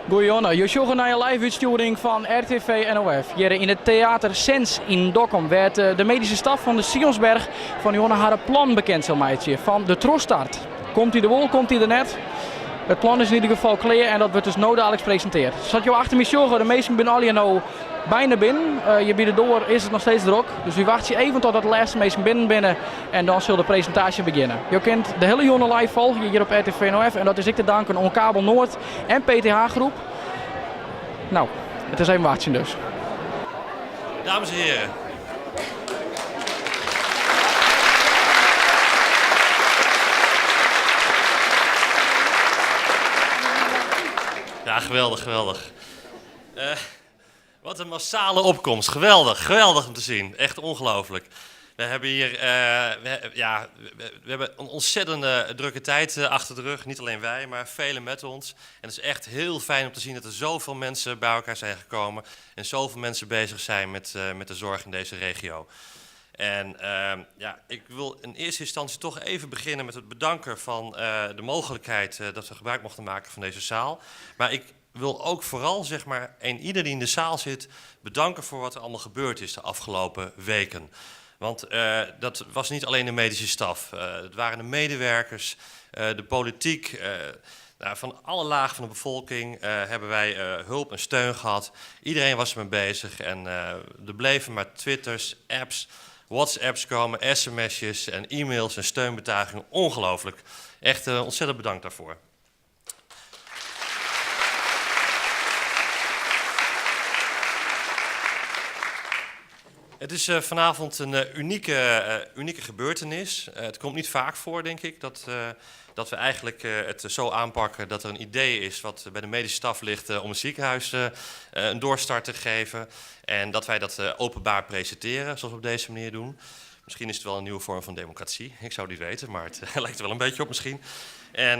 Goeiedag, je zoekt naar een live-uitsturing van RTV NOF. Hier in het theater Sens in Dokkum werd de medische staf van de Sionsberg van Johanna haar plan bekend zal maken van de Trostart. Komt hij er wel, komt hij er net? Het plan is in ieder geval klaar en dat wordt dus dadelijk gepresenteerd. Zat je achter me zorgen, de meesten zijn al nou bijna binnen. Je biedt door is het nog steeds druk. Dus we wachten even tot de laatste meesten binnen en dan zal de presentatie beginnen. Je kunt de hele jongen live volgen hier op RTV NOF en dat is ik te danken aan Kabel Noord en PTH Groep. Nou, het is even wachten dus. Dames en heren. Ja, geweldig, geweldig. Wat een massale opkomst. Geweldig, geweldig om te zien. Echt ongelooflijk. We hebben hier we hebben een ontzettende drukke tijd achter de rug. Niet alleen wij, maar velen met ons. En het is echt heel fijn om te zien dat er zoveel mensen bij elkaar zijn gekomen. En zoveel mensen bezig zijn met de zorg in deze regio. En ik wil in eerste instantie toch even beginnen met het bedanken van de mogelijkheid dat we gebruik mochten maken van deze zaal. Maar ik wil ook vooral, zeg maar, ieder die in de zaal zit, bedanken voor wat er allemaal gebeurd is de afgelopen weken. Want dat was niet alleen de medische staf, het waren de medewerkers, de politiek. Van alle lagen van de bevolking hebben wij hulp en steun gehad. Iedereen was ermee bezig en er bleven maar Twitters, apps, WhatsApps komen, sms'jes en e-mails en steunbetuigingen. Ongelooflijk. Echt ontzettend bedankt daarvoor. Het is vanavond een unieke gebeurtenis. Het komt niet vaak voor, denk ik, dat we eigenlijk het zo aanpakken dat er een idee is wat bij de medische staf ligt om een ziekenhuis een doorstart te geven. En dat wij dat openbaar presenteren, zoals we op deze manier doen. Misschien is het wel een nieuwe vorm van democratie. Ik zou het niet weten, maar het lijkt er wel een beetje op misschien. En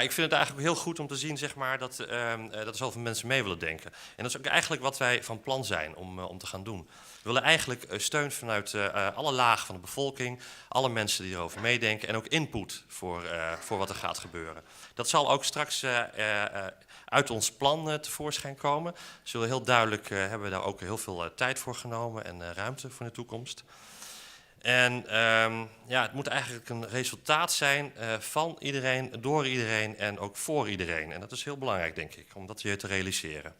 ik vind het eigenlijk heel goed om te zien, zeg maar, dat er zoveel mensen mee willen denken. En dat is ook eigenlijk wat wij van plan zijn om te gaan doen. We willen eigenlijk steun vanuit alle lagen van de bevolking, alle mensen die erover meedenken en ook input voor wat er gaat gebeuren. Dat zal ook straks uit ons plan tevoorschijn komen. Zullen heel duidelijk hebben we daar ook heel veel tijd voor genomen en ruimte voor de toekomst. En het moet eigenlijk een resultaat zijn van iedereen, door iedereen en ook voor iedereen. En dat is heel belangrijk, denk ik, om dat hier te realiseren.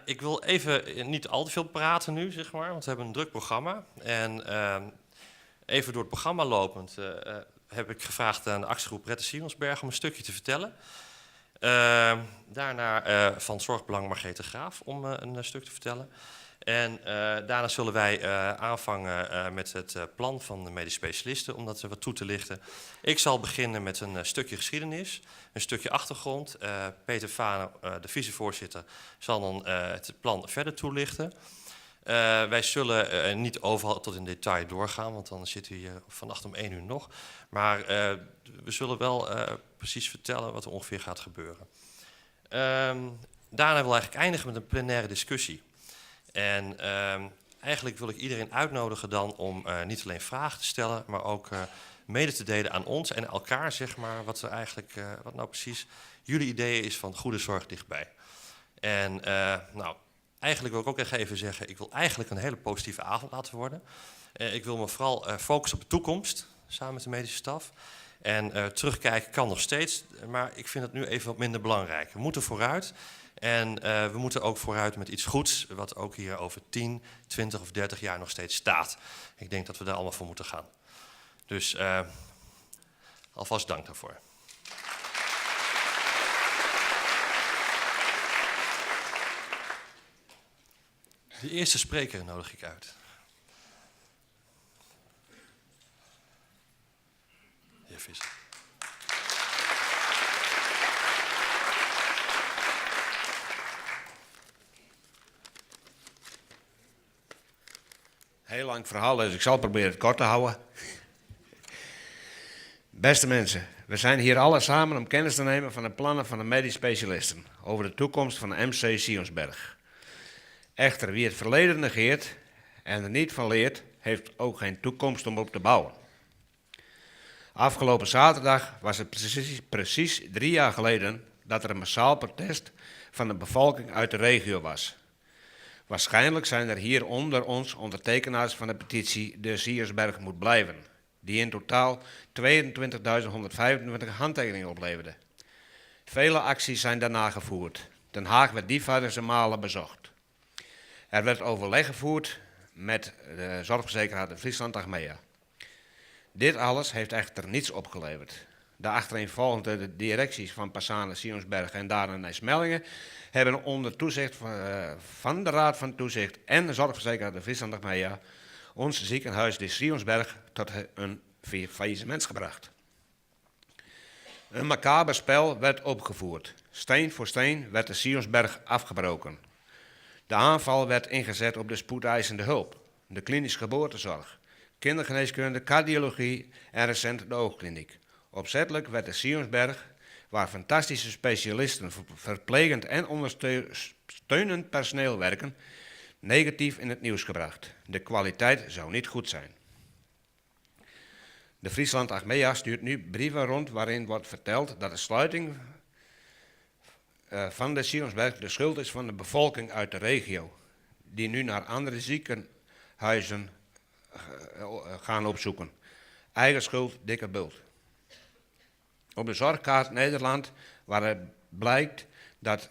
Ik wil even niet al te veel praten nu, zeg maar, want we hebben een druk programma. En even door het programma lopend heb ik gevraagd aan de actiegroep Red de Sionsberg om een stukje te vertellen. Daarna van Zorgbelang Margrethe Graaf om een stuk te vertellen. En daarna zullen wij aanvangen met het plan van de medisch specialisten om dat wat toe te lichten. Ik zal beginnen met een stukje geschiedenis, een stukje achtergrond. Peter Vane, de vicevoorzitter, zal dan het plan verder toelichten. Wij zullen niet overal tot in detail doorgaan, want dan zitten we hier vannacht om 1 uur nog. Maar we zullen wel precies vertellen wat er ongeveer gaat gebeuren. Daarna wil ik eigenlijk eindigen met een plenaire discussie. En eigenlijk wil ik iedereen uitnodigen dan om niet alleen vragen te stellen, maar ook mede te delen aan ons en elkaar, zeg maar, wat nou precies jullie idee is van goede zorg dichtbij. En eigenlijk wil ik ook even zeggen, ik wil eigenlijk een hele positieve avond laten worden. Ik wil me vooral focussen op de toekomst, samen met de medische staf. En terugkijken kan nog steeds, maar ik vind het nu even wat minder belangrijk. We moeten vooruit. En we moeten ook vooruit met iets goeds, wat ook hier over 10, 20 of 30 jaar nog steeds staat. Ik denk dat we daar allemaal voor moeten gaan. Dus alvast dank daarvoor. De eerste spreker nodig ik uit. Heer Visser. Heel lang verhaal, dus ik zal proberen het kort te houden. Beste mensen, we zijn hier alle samen om kennis te nemen van de plannen van de medisch specialisten over de toekomst van de MC Sionsberg. Echter, wie het verleden negeert en er niet van leert, heeft ook geen toekomst om op te bouwen. Afgelopen zaterdag was het precies 3 jaar geleden dat er een massaal protest van de bevolking uit de regio was. Waarschijnlijk zijn er hier onder ons ondertekenaars van de petitie De Siersberg moet blijven, die in totaal 22.125 handtekeningen opleverde. Vele acties zijn daarna gevoerd. Den Haag werd diverse malen bezocht. Er werd overleg gevoerd met de zorgverzekeraar de Friesland Achmea. Dit alles heeft echter niets opgeleverd. De achtereenvolgende directies van Passane, Sionsberg en Daren en Nijsmellingen hebben onder toezicht van de Raad van Toezicht en de zorgverzekeraar de Friesland Achmea ons ziekenhuis de Sionsberg tot een faillissement gebracht. Een macaber spel werd opgevoerd. Steen voor steen werd de Sionsberg afgebroken. De aanval werd ingezet op de spoedeisende hulp, de klinische geboortezorg, kindergeneeskunde, cardiologie en recent de oogkliniek. Opzettelijk werd de Sionsberg, waar fantastische specialisten, verplegend en ondersteunend personeel werken, negatief in het nieuws gebracht. De kwaliteit zou niet goed zijn. De Friesland Achmea stuurt nu brieven rond waarin wordt verteld dat de sluiting van de Sionsberg de schuld is van de bevolking uit de regio, die nu naar andere ziekenhuizen gaan opzoeken. Eigen schuld, dikke bult. Op de zorgkaart Nederland waaruit blijkt dat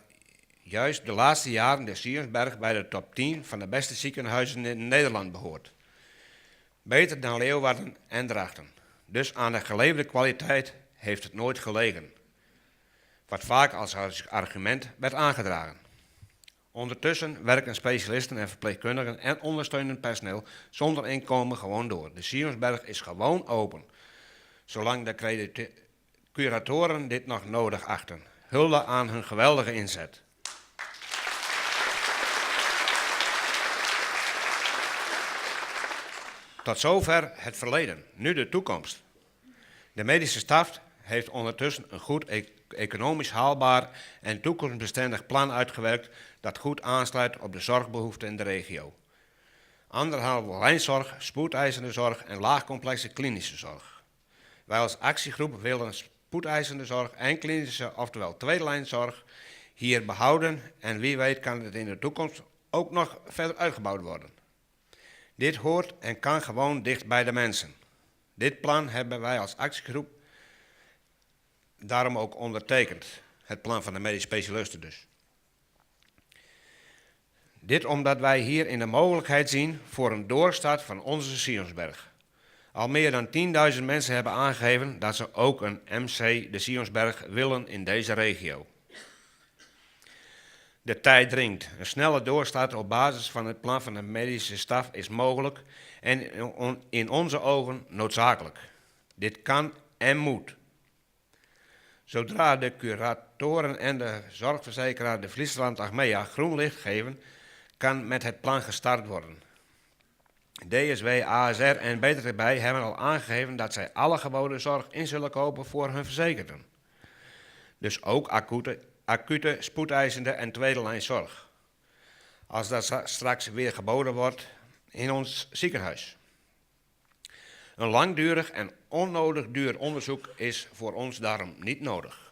juist de laatste jaren de Sionsberg bij de top 10 van de beste ziekenhuizen in Nederland behoort. Beter dan Leeuwarden en Drachten. Dus aan de geleverde kwaliteit heeft het nooit gelegen. Wat vaak als argument werd aangedragen. Ondertussen werken specialisten en verpleegkundigen en ondersteunend personeel zonder inkomen gewoon door. De Sionsberg is gewoon open. Zolang de curatoren dit nog nodig achten. Hulde aan hun geweldige inzet. Tot zover het verleden, nu de toekomst. De medische staf heeft ondertussen een goed economisch haalbaar en toekomstbestendig plan uitgewerkt dat goed aansluit op de zorgbehoeften in de regio. 1,5 lijnzorg, spoedeisende zorg en laagcomplexe klinische zorg. Wij als actiegroep willen spoedeisende zorg en klinische, oftewel tweede lijnzorg, hier behouden en wie weet kan het in de toekomst ook nog verder uitgebouwd worden. Dit hoort en kan gewoon dicht bij de mensen. Dit plan hebben wij als actiegroep daarom ook ondertekend. Het plan van de medisch specialisten dus. Dit omdat wij hier in de mogelijkheid zien voor een doorstart van onze Sionsberg. Al meer dan 10.000 mensen hebben aangegeven dat ze ook een MC de Sionsberg willen in deze regio. De tijd dringt. Een snelle doorstart op basis van het plan van de medische staf is mogelijk en in onze ogen noodzakelijk. Dit kan en moet. Zodra de curatoren en de zorgverzekeraar de Friesland Achmea groen licht geven, kan met het plan gestart worden. DSW, ASR en Beter erbij hebben al aangegeven dat zij alle geboden zorg in zullen kopen voor hun verzekerden. Dus ook acute, spoedeisende en tweede lijn zorg. Als dat straks weer geboden wordt in ons ziekenhuis. Een langdurig en onnodig duur onderzoek is voor ons daarom niet nodig.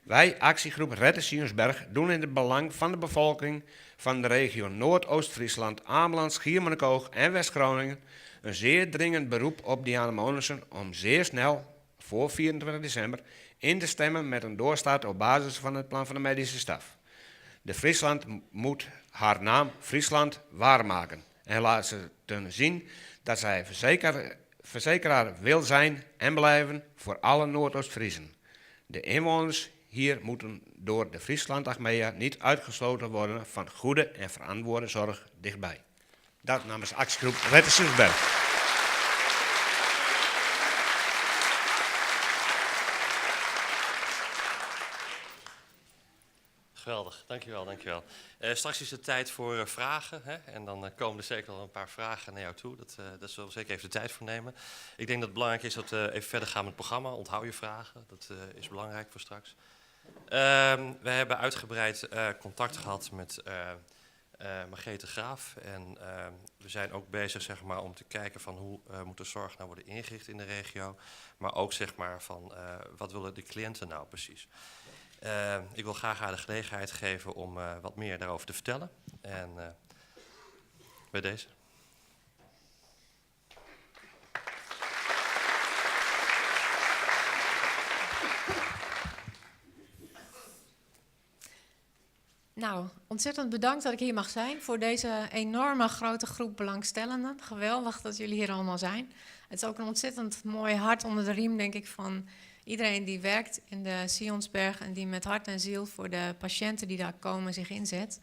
Wij, actiegroep Red de Sionsberg, doen in het belang van de bevolking van de regio Noordoost-Friesland, Ameland, Schiermonnikoog en West-Groningen een zeer dringend beroep op Diana Monussen om zeer snel, voor 24 december, in te stemmen met een doorstart op basis van het plan van de medische staf. De Friesland moet haar naam Friesland waarmaken en laat ze zien dat zij verzekeraar wil zijn en blijven voor alle Noordoost-Friezen. De inwoners hier moeten door de Friesland Achmea niet uitgesloten worden van goede en verantwoorde zorg dichtbij. Dat namens actiegroep Red de Sionsberg. Geweldig, dankjewel, dankjewel. Straks is het tijd voor vragen. Hè? En dan komen er zeker al een paar vragen naar jou toe. Dat zullen we zeker even de tijd voor nemen. Ik denk dat het belangrijk is dat we even verder gaan met het programma. Onthoud je vragen, dat is belangrijk voor straks. We hebben uitgebreid contact gehad met Margrethe Graaf. En we zijn ook bezig, zeg maar, om te kijken van hoe moet de zorg nou worden ingericht in de regio. Maar ook, zeg maar, van wat willen de cliënten nou precies. Ik wil graag haar de gelegenheid geven om wat meer daarover te vertellen. En bij deze. Nou, ontzettend bedankt dat ik hier mag zijn voor deze enorme grote groep belangstellenden. Geweldig dat jullie hier allemaal zijn. Het is ook een ontzettend mooi hart onder de riem, denk ik, van iedereen die werkt in de Sionsberg en die met hart en ziel voor de patiënten die daar komen zich inzet.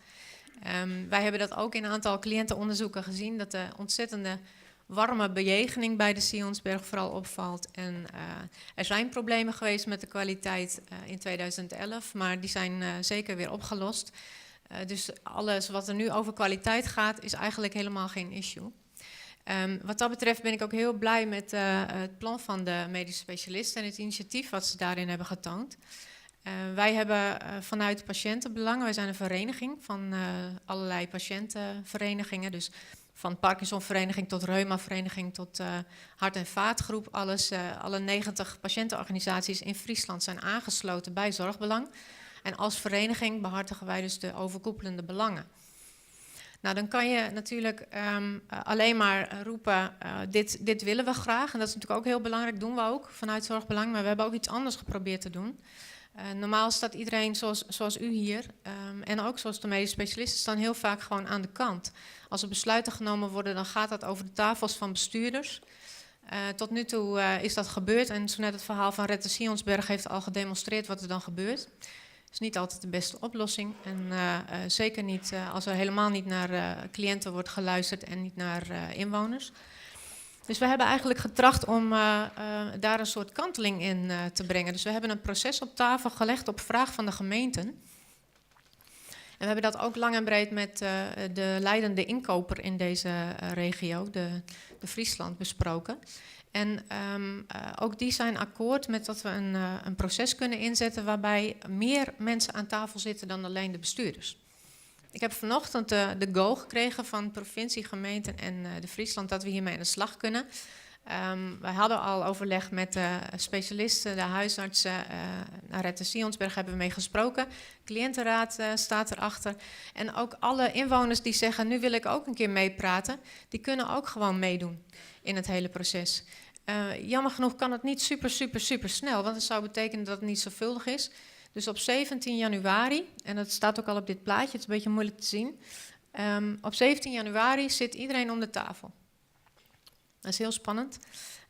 Wij hebben dat ook in een aantal cliëntenonderzoeken gezien, dat de ontzettende warme bejegening bij de Sionsberg vooral opvalt. En er zijn problemen geweest met de kwaliteit in 2011, maar die zijn zeker weer opgelost. Dus alles wat er nu over kwaliteit gaat, is eigenlijk helemaal geen issue. Wat dat betreft ben ik ook heel blij met het plan van de medische specialisten en het initiatief wat ze daarin hebben getoond. Wij hebben vanuit patiëntenbelangen, wij zijn een vereniging van allerlei patiëntenverenigingen, dus van Parkinsonvereniging tot Reumavereniging tot hart- en vaatgroep. Alle 90 patiëntenorganisaties in Friesland zijn aangesloten bij Zorgbelang. En als vereniging behartigen wij dus de overkoepelende belangen. Nou, dan kan je natuurlijk alleen maar roepen, dit willen we graag. En dat is natuurlijk ook heel belangrijk, doen we ook vanuit Zorgbelang. Maar we hebben ook iets anders geprobeerd te doen. Normaal staat iedereen zoals u hier en ook zoals de medische specialisten staan heel vaak gewoon aan de kant. Als er besluiten genomen worden, dan gaat dat over de tafels van bestuurders. Tot nu toe is dat gebeurd en zo net het verhaal van Rette Sionsberg heeft al gedemonstreerd wat er dan gebeurt. Het is niet altijd de beste oplossing en zeker niet als er helemaal niet naar cliënten wordt geluisterd en niet naar inwoners. Dus we hebben eigenlijk getracht om daar een soort kanteling in te brengen. Dus we hebben een proces op tafel gelegd op vraag van de gemeenten. En we hebben dat ook lang en breed met de leidende inkoper in deze regio, de Friesland, besproken. En ook die zijn akkoord met dat we een proces kunnen inzetten waarbij meer mensen aan tafel zitten dan alleen de bestuurders. Ik heb vanochtend de go gekregen van provincie, gemeenten en de Friesland dat we hiermee aan de slag kunnen. Wij hadden al overleg met de specialisten, de huisartsen. Rette Sionsberg hebben we mee gesproken. Cliëntenraad staat erachter. En ook alle inwoners die zeggen, nu wil ik ook een keer meepraten, die kunnen ook gewoon meedoen in het hele proces. Jammer genoeg kan het niet super snel, want dat zou betekenen dat het niet zorgvuldig is. Dus op 17 januari, en dat staat ook al op dit plaatje, het is een beetje moeilijk te zien. Op 17 januari zit iedereen om de tafel. Dat is heel spannend,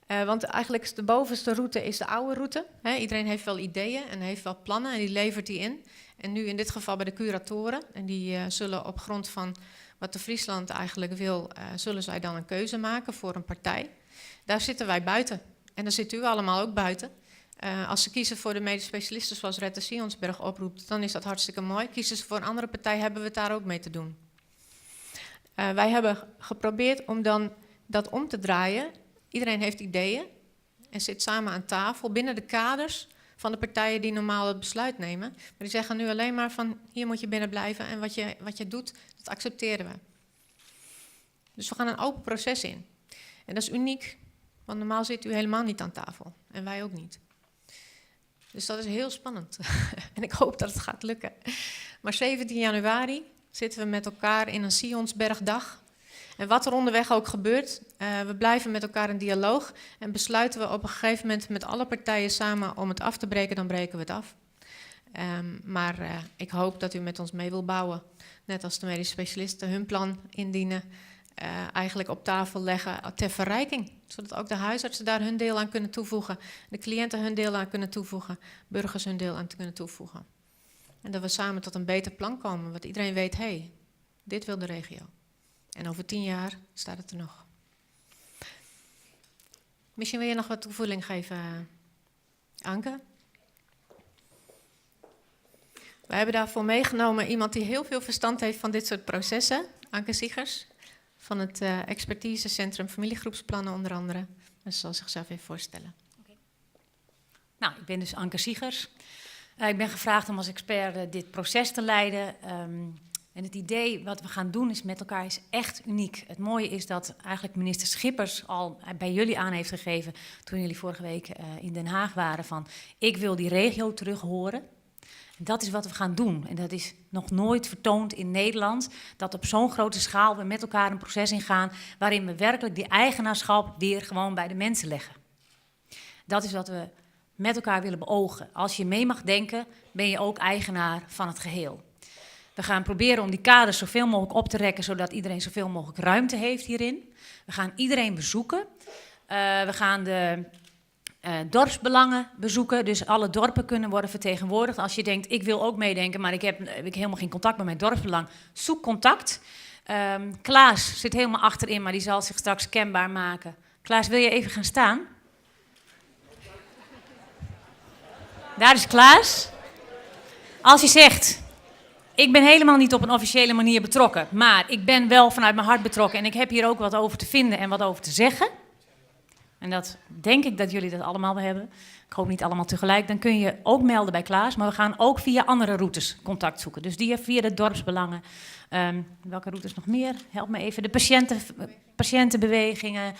want eigenlijk is de bovenste route is de oude route. Iedereen heeft wel ideeën en heeft wel plannen en die levert die in. En nu in dit geval bij de curatoren. En die zullen op grond van wat de Friesland eigenlijk wil, zullen zij dan een keuze maken voor een partij. Daar zitten wij buiten. En daar zit u allemaal ook buiten. Als ze kiezen voor de medische specialisten zoals Rette Sionsberg oproept, dan is dat hartstikke mooi. Kiezen ze voor een andere partij, hebben we het daar ook mee te doen. Wij hebben geprobeerd om dan dat om te draaien. Iedereen heeft ideeën en zit samen aan tafel binnen de kaders van de partijen die normaal het besluit nemen. Maar die zeggen nu alleen maar van hier moet je binnen blijven en wat je doet, dat accepteren we. Dus we gaan een open proces in. En dat is uniek, want normaal zit u helemaal niet aan tafel en wij ook niet. Dus dat is heel spannend en ik hoop dat het gaat lukken. Maar 17 januari zitten we met elkaar in een Sionsbergdag. En wat er onderweg ook gebeurt, we blijven met elkaar in dialoog en besluiten we op een gegeven moment met alle partijen samen om het af te breken, dan breken we het af. Maar ik hoop dat u met ons mee wil bouwen, net als de medische specialisten hun plan indienen, eigenlijk op tafel leggen ter verrijking. Zodat ook de huisartsen daar hun deel aan kunnen toevoegen, de cliënten hun deel aan kunnen toevoegen, burgers hun deel aan kunnen toevoegen. En dat we samen tot een beter plan komen, want iedereen weet, hé, dit wil de regio. En over 10 jaar staat het er nog. Misschien wil je nog wat toevoeging geven, Anke? We hebben daarvoor meegenomen iemand die heel veel verstand heeft van dit soort processen. Anke Siegers, van het expertisecentrum familiegroepsplannen onder andere. En ze zal zichzelf even voorstellen. Okay. Nou, ik ben dus Anke Siegers. Ik ben gevraagd om als expert dit proces te leiden. En het idee wat we gaan doen is met elkaar is echt uniek. Het mooie is dat eigenlijk minister Schippers al bij jullie aan heeft gegeven, toen jullie vorige week in Den Haag waren, van ik wil die regio terug horen. En dat is wat we gaan doen. En dat is nog nooit vertoond in Nederland, dat op zo'n grote schaal we met elkaar een proces ingaan waarin we werkelijk die eigenaarschap weer gewoon bij de mensen leggen. Dat is wat we met elkaar willen beogen. Als je mee mag denken, ben je ook eigenaar van het geheel. We gaan proberen om die kaders zoveel mogelijk op te rekken, zodat iedereen zoveel mogelijk ruimte heeft hierin. We gaan iedereen bezoeken. We gaan de dorpsbelangen bezoeken, dus alle dorpen kunnen worden vertegenwoordigd. Als je denkt, ik wil ook meedenken, maar ik heb helemaal geen contact met mijn dorpsbelang, zoek contact. Klaas zit helemaal achterin, maar die zal zich straks kenbaar maken. Klaas, wil je even gaan staan? Daar is Klaas. Als je zegt, ik ben helemaal niet op een officiële manier betrokken, maar ik ben wel vanuit mijn hart betrokken en ik heb hier ook wat over te vinden en wat over te zeggen. En dat denk ik dat jullie dat allemaal hebben. Ik hoop niet allemaal tegelijk. Dan kun je ook melden bij Klaas, maar we gaan ook via andere routes contact zoeken. Dus die via de dorpsbelangen. Welke routes nog meer? Help me even. De patiëntenbewegingen.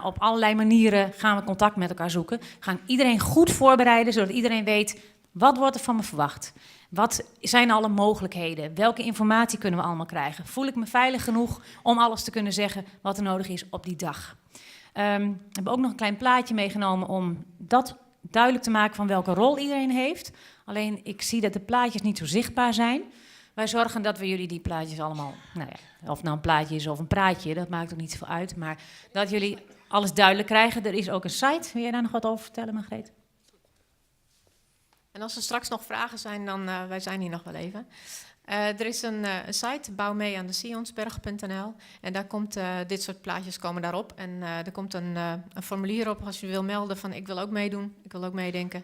Op allerlei manieren gaan we contact met elkaar zoeken. We gaan iedereen goed voorbereiden, zodat iedereen weet, wat wordt er van me verwacht? Wat zijn alle mogelijkheden? Welke informatie kunnen we allemaal krijgen? Voel ik me veilig genoeg om alles te kunnen zeggen wat er nodig is op die dag? We hebben ook nog een klein plaatje meegenomen om dat duidelijk te maken van welke rol iedereen heeft. Alleen ik zie dat de plaatjes niet zo zichtbaar zijn. Wij zorgen dat we jullie die plaatjes allemaal, of het nou een plaatje is of een praatje, dat maakt ook niet zoveel uit. Maar dat jullie alles duidelijk krijgen. Er is ook een site. Wil jij daar nog wat over vertellen, Margreet? En als er straks nog vragen zijn, dan wij zijn hier nog wel even. Er is een site, bouwmeeaandesionsberg.nl. En daar komt dit soort plaatjes komen daarop. En er komt een formulier op als je wil melden van ik wil ook meedoen, ik wil ook meedenken.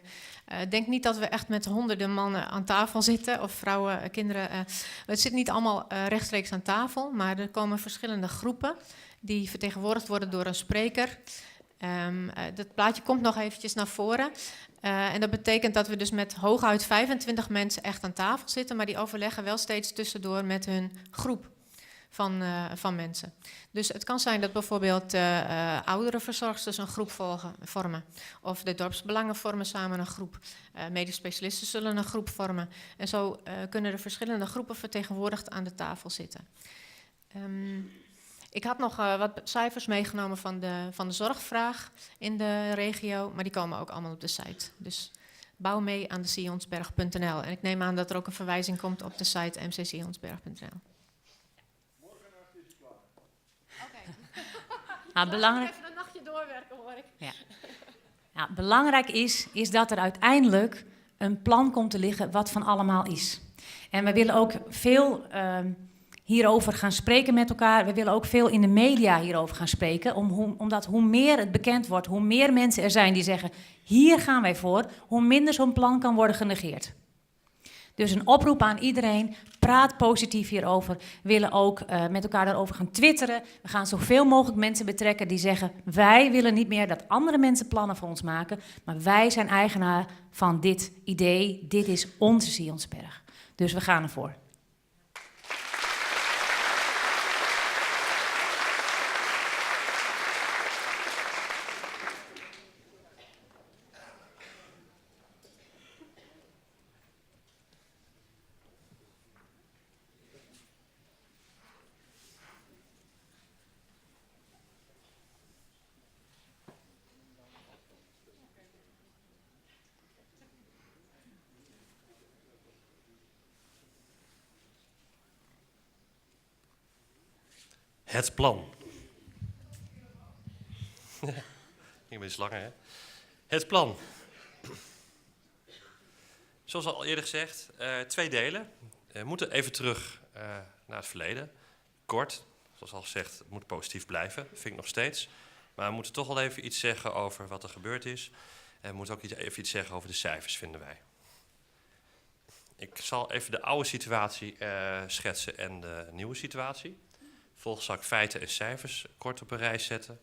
Denk niet dat we echt met honderden mannen aan tafel zitten, of vrouwen, kinderen. Het zit niet allemaal rechtstreeks aan tafel, maar er komen verschillende groepen die vertegenwoordigd worden door een spreker. Dat plaatje komt nog eventjes naar voren. En dat betekent dat we dus met hooguit 25 mensen echt aan tafel zitten, maar die overleggen wel steeds tussendoor met hun groep van mensen. Dus het kan zijn dat bijvoorbeeld oudere verzorgsters een groep vormen. Of de dorpsbelangen vormen samen een groep. Medisch specialisten zullen een groep vormen. En zo kunnen er verschillende groepen vertegenwoordigd aan de tafel zitten. Ik had nog wat cijfers meegenomen van de zorgvraag in de regio, maar die komen ook allemaal op de site. Dus bouwmeeaandesionsberg.nl. En ik neem aan dat er ook een verwijzing komt op de site mccsionsberg.nl. Nou, belangrijk. Even een nachtje doorwerken, hoor ik. Ja. Ja, belangrijk is dat er uiteindelijk een plan komt te liggen wat van allemaal is. En we willen ook veel hierover gaan spreken met elkaar. We willen ook veel in de media hierover gaan spreken. Omdat hoe meer het bekend wordt, hoe meer mensen er zijn die zeggen, hier gaan wij voor, hoe minder zo'n plan kan worden genegeerd. Dus een oproep aan iedereen, praat positief hierover. We willen ook met elkaar daarover gaan twitteren. We gaan zoveel mogelijk mensen betrekken die zeggen, wij willen niet meer dat andere mensen plannen voor ons maken, maar wij zijn eigenaar van dit idee. Dit is onze Sionsberg. Dus we gaan ervoor. Het plan. Ging een beetje langer, hè? Het plan. Zoals al eerder gezegd, 2 delen. We moeten even terug naar het verleden. Kort, zoals al gezegd, het moet positief blijven. Dat vind ik nog steeds. Maar we moeten toch wel even iets zeggen over wat er gebeurd is. En we moeten ook even iets zeggen over de cijfers, vinden wij. Ik zal even de oude situatie schetsen en de nieuwe situatie. Vervolgens zal ik feiten en cijfers kort op een rij zetten.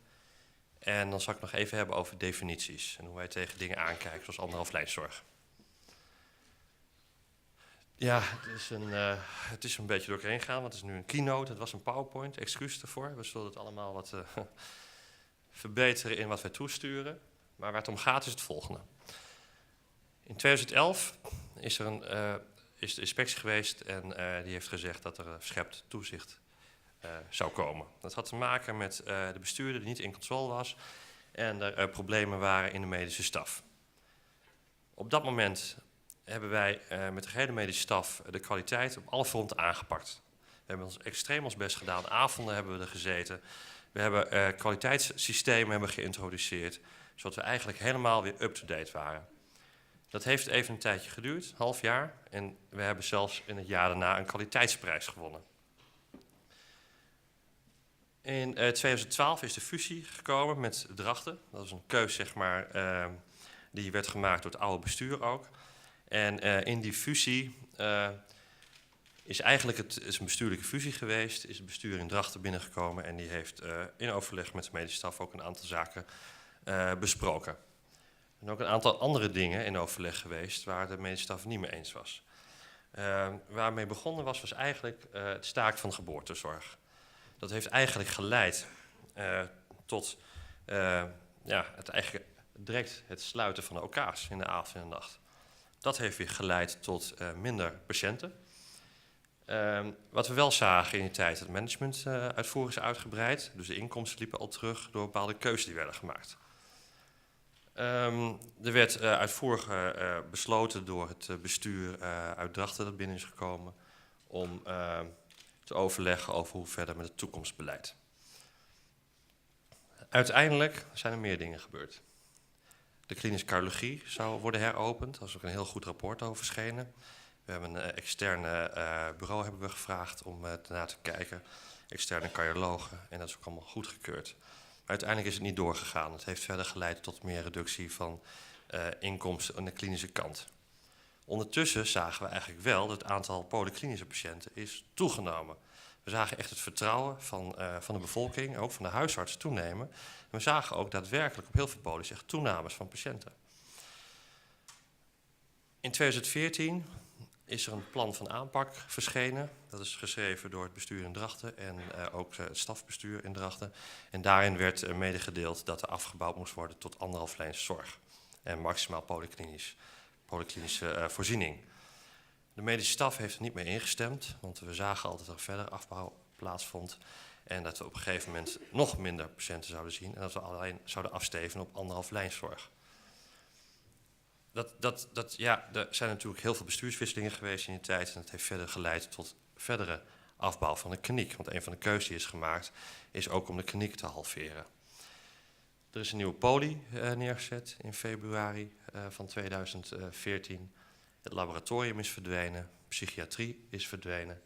En dan zal ik nog even hebben over definities. En hoe wij tegen dingen aankijken, zoals 1,5 lijnzorg. Ja, het is een beetje doorheen gaan, want het is nu een keynote. Het was een PowerPoint, excuus ervoor. We zullen het allemaal wat verbeteren in wat wij toesturen. Maar waar het om gaat is het volgende. In 2011 is de inspectie geweest en die heeft gezegd dat er verscherpt toezicht zou komen. Dat had te maken met de bestuurder die niet in controle was en er problemen waren in de medische staf. Op dat moment hebben wij met de gehele medische staf de kwaliteit op alle fronten aangepakt. We hebben ons extreem ons best gedaan, avonden hebben we er gezeten. We hebben kwaliteitssystemen geïntroduceerd, zodat we eigenlijk helemaal weer up-to-date waren. Dat heeft even een tijdje geduurd, half jaar. En we hebben zelfs in het jaar daarna een kwaliteitsprijs gewonnen. In 2012 is de fusie gekomen met Drachten. Dat is een keus, zeg maar, die werd gemaakt door het oude bestuur ook. En in die fusie is eigenlijk is een bestuurlijke fusie geweest. Is het bestuur in Drachten binnengekomen en die heeft in overleg met de medische staf ook een aantal zaken besproken. En ook een aantal andere dingen in overleg geweest waar de medische staf het niet mee eens was. Waarmee begonnen was eigenlijk het staken van de geboortezorg. Dat heeft eigenlijk geleid tot direct het sluiten van de OK's in de avond en de nacht. Dat heeft weer geleid tot minder patiënten. Wat we wel zagen in die tijd, het management uitvoerig is uitgebreid. Dus de inkomsten liepen al terug door bepaalde keuzes die werden gemaakt. Er werd uitvoerig besloten door het bestuur uit Drachten dat binnen is gekomen om te overleggen over hoe verder met het toekomstbeleid. Uiteindelijk zijn er meer dingen gebeurd. De klinische cardiologie zou worden heropend. Daar is ook een heel goed rapport over verschenen. We hebben een externe bureau hebben we gevraagd om ernaar te kijken. Externe cardiologen. En dat is ook allemaal goedgekeurd. Maar uiteindelijk is het niet doorgegaan. Het heeft verder geleid tot meer reductie van inkomsten aan de klinische kant. Ondertussen zagen we eigenlijk wel dat het aantal polyklinische patiënten is toegenomen. We zagen echt het vertrouwen van de bevolking, ook van de huisarts, toenemen. En we zagen ook daadwerkelijk op heel veel polies echt toenames van patiënten. In 2014 is er een plan van aanpak verschenen. Dat is geschreven door het bestuur in Drachten en ook het stafbestuur in Drachten. En daarin werd medegedeeld dat er afgebouwd moest worden tot 1,5 lijns zorg. En maximaal polyklinische voorziening. De medische staf heeft er niet mee ingestemd, want we zagen altijd dat er verder afbouw plaatsvond. En dat we op een gegeven moment nog minder patiënten zouden zien en dat we alleen zouden afstevenen op 1,5 lijns zorg. Er zijn natuurlijk heel veel bestuurswisselingen geweest in die tijd en dat heeft verder geleid tot verdere afbouw van de kliniek. Want een van de keuzes die is gemaakt is ook om de kliniek te halveren. Er is een nieuwe poli neergezet in februari van 2014. Het laboratorium is verdwenen, psychiatrie is verdwenen.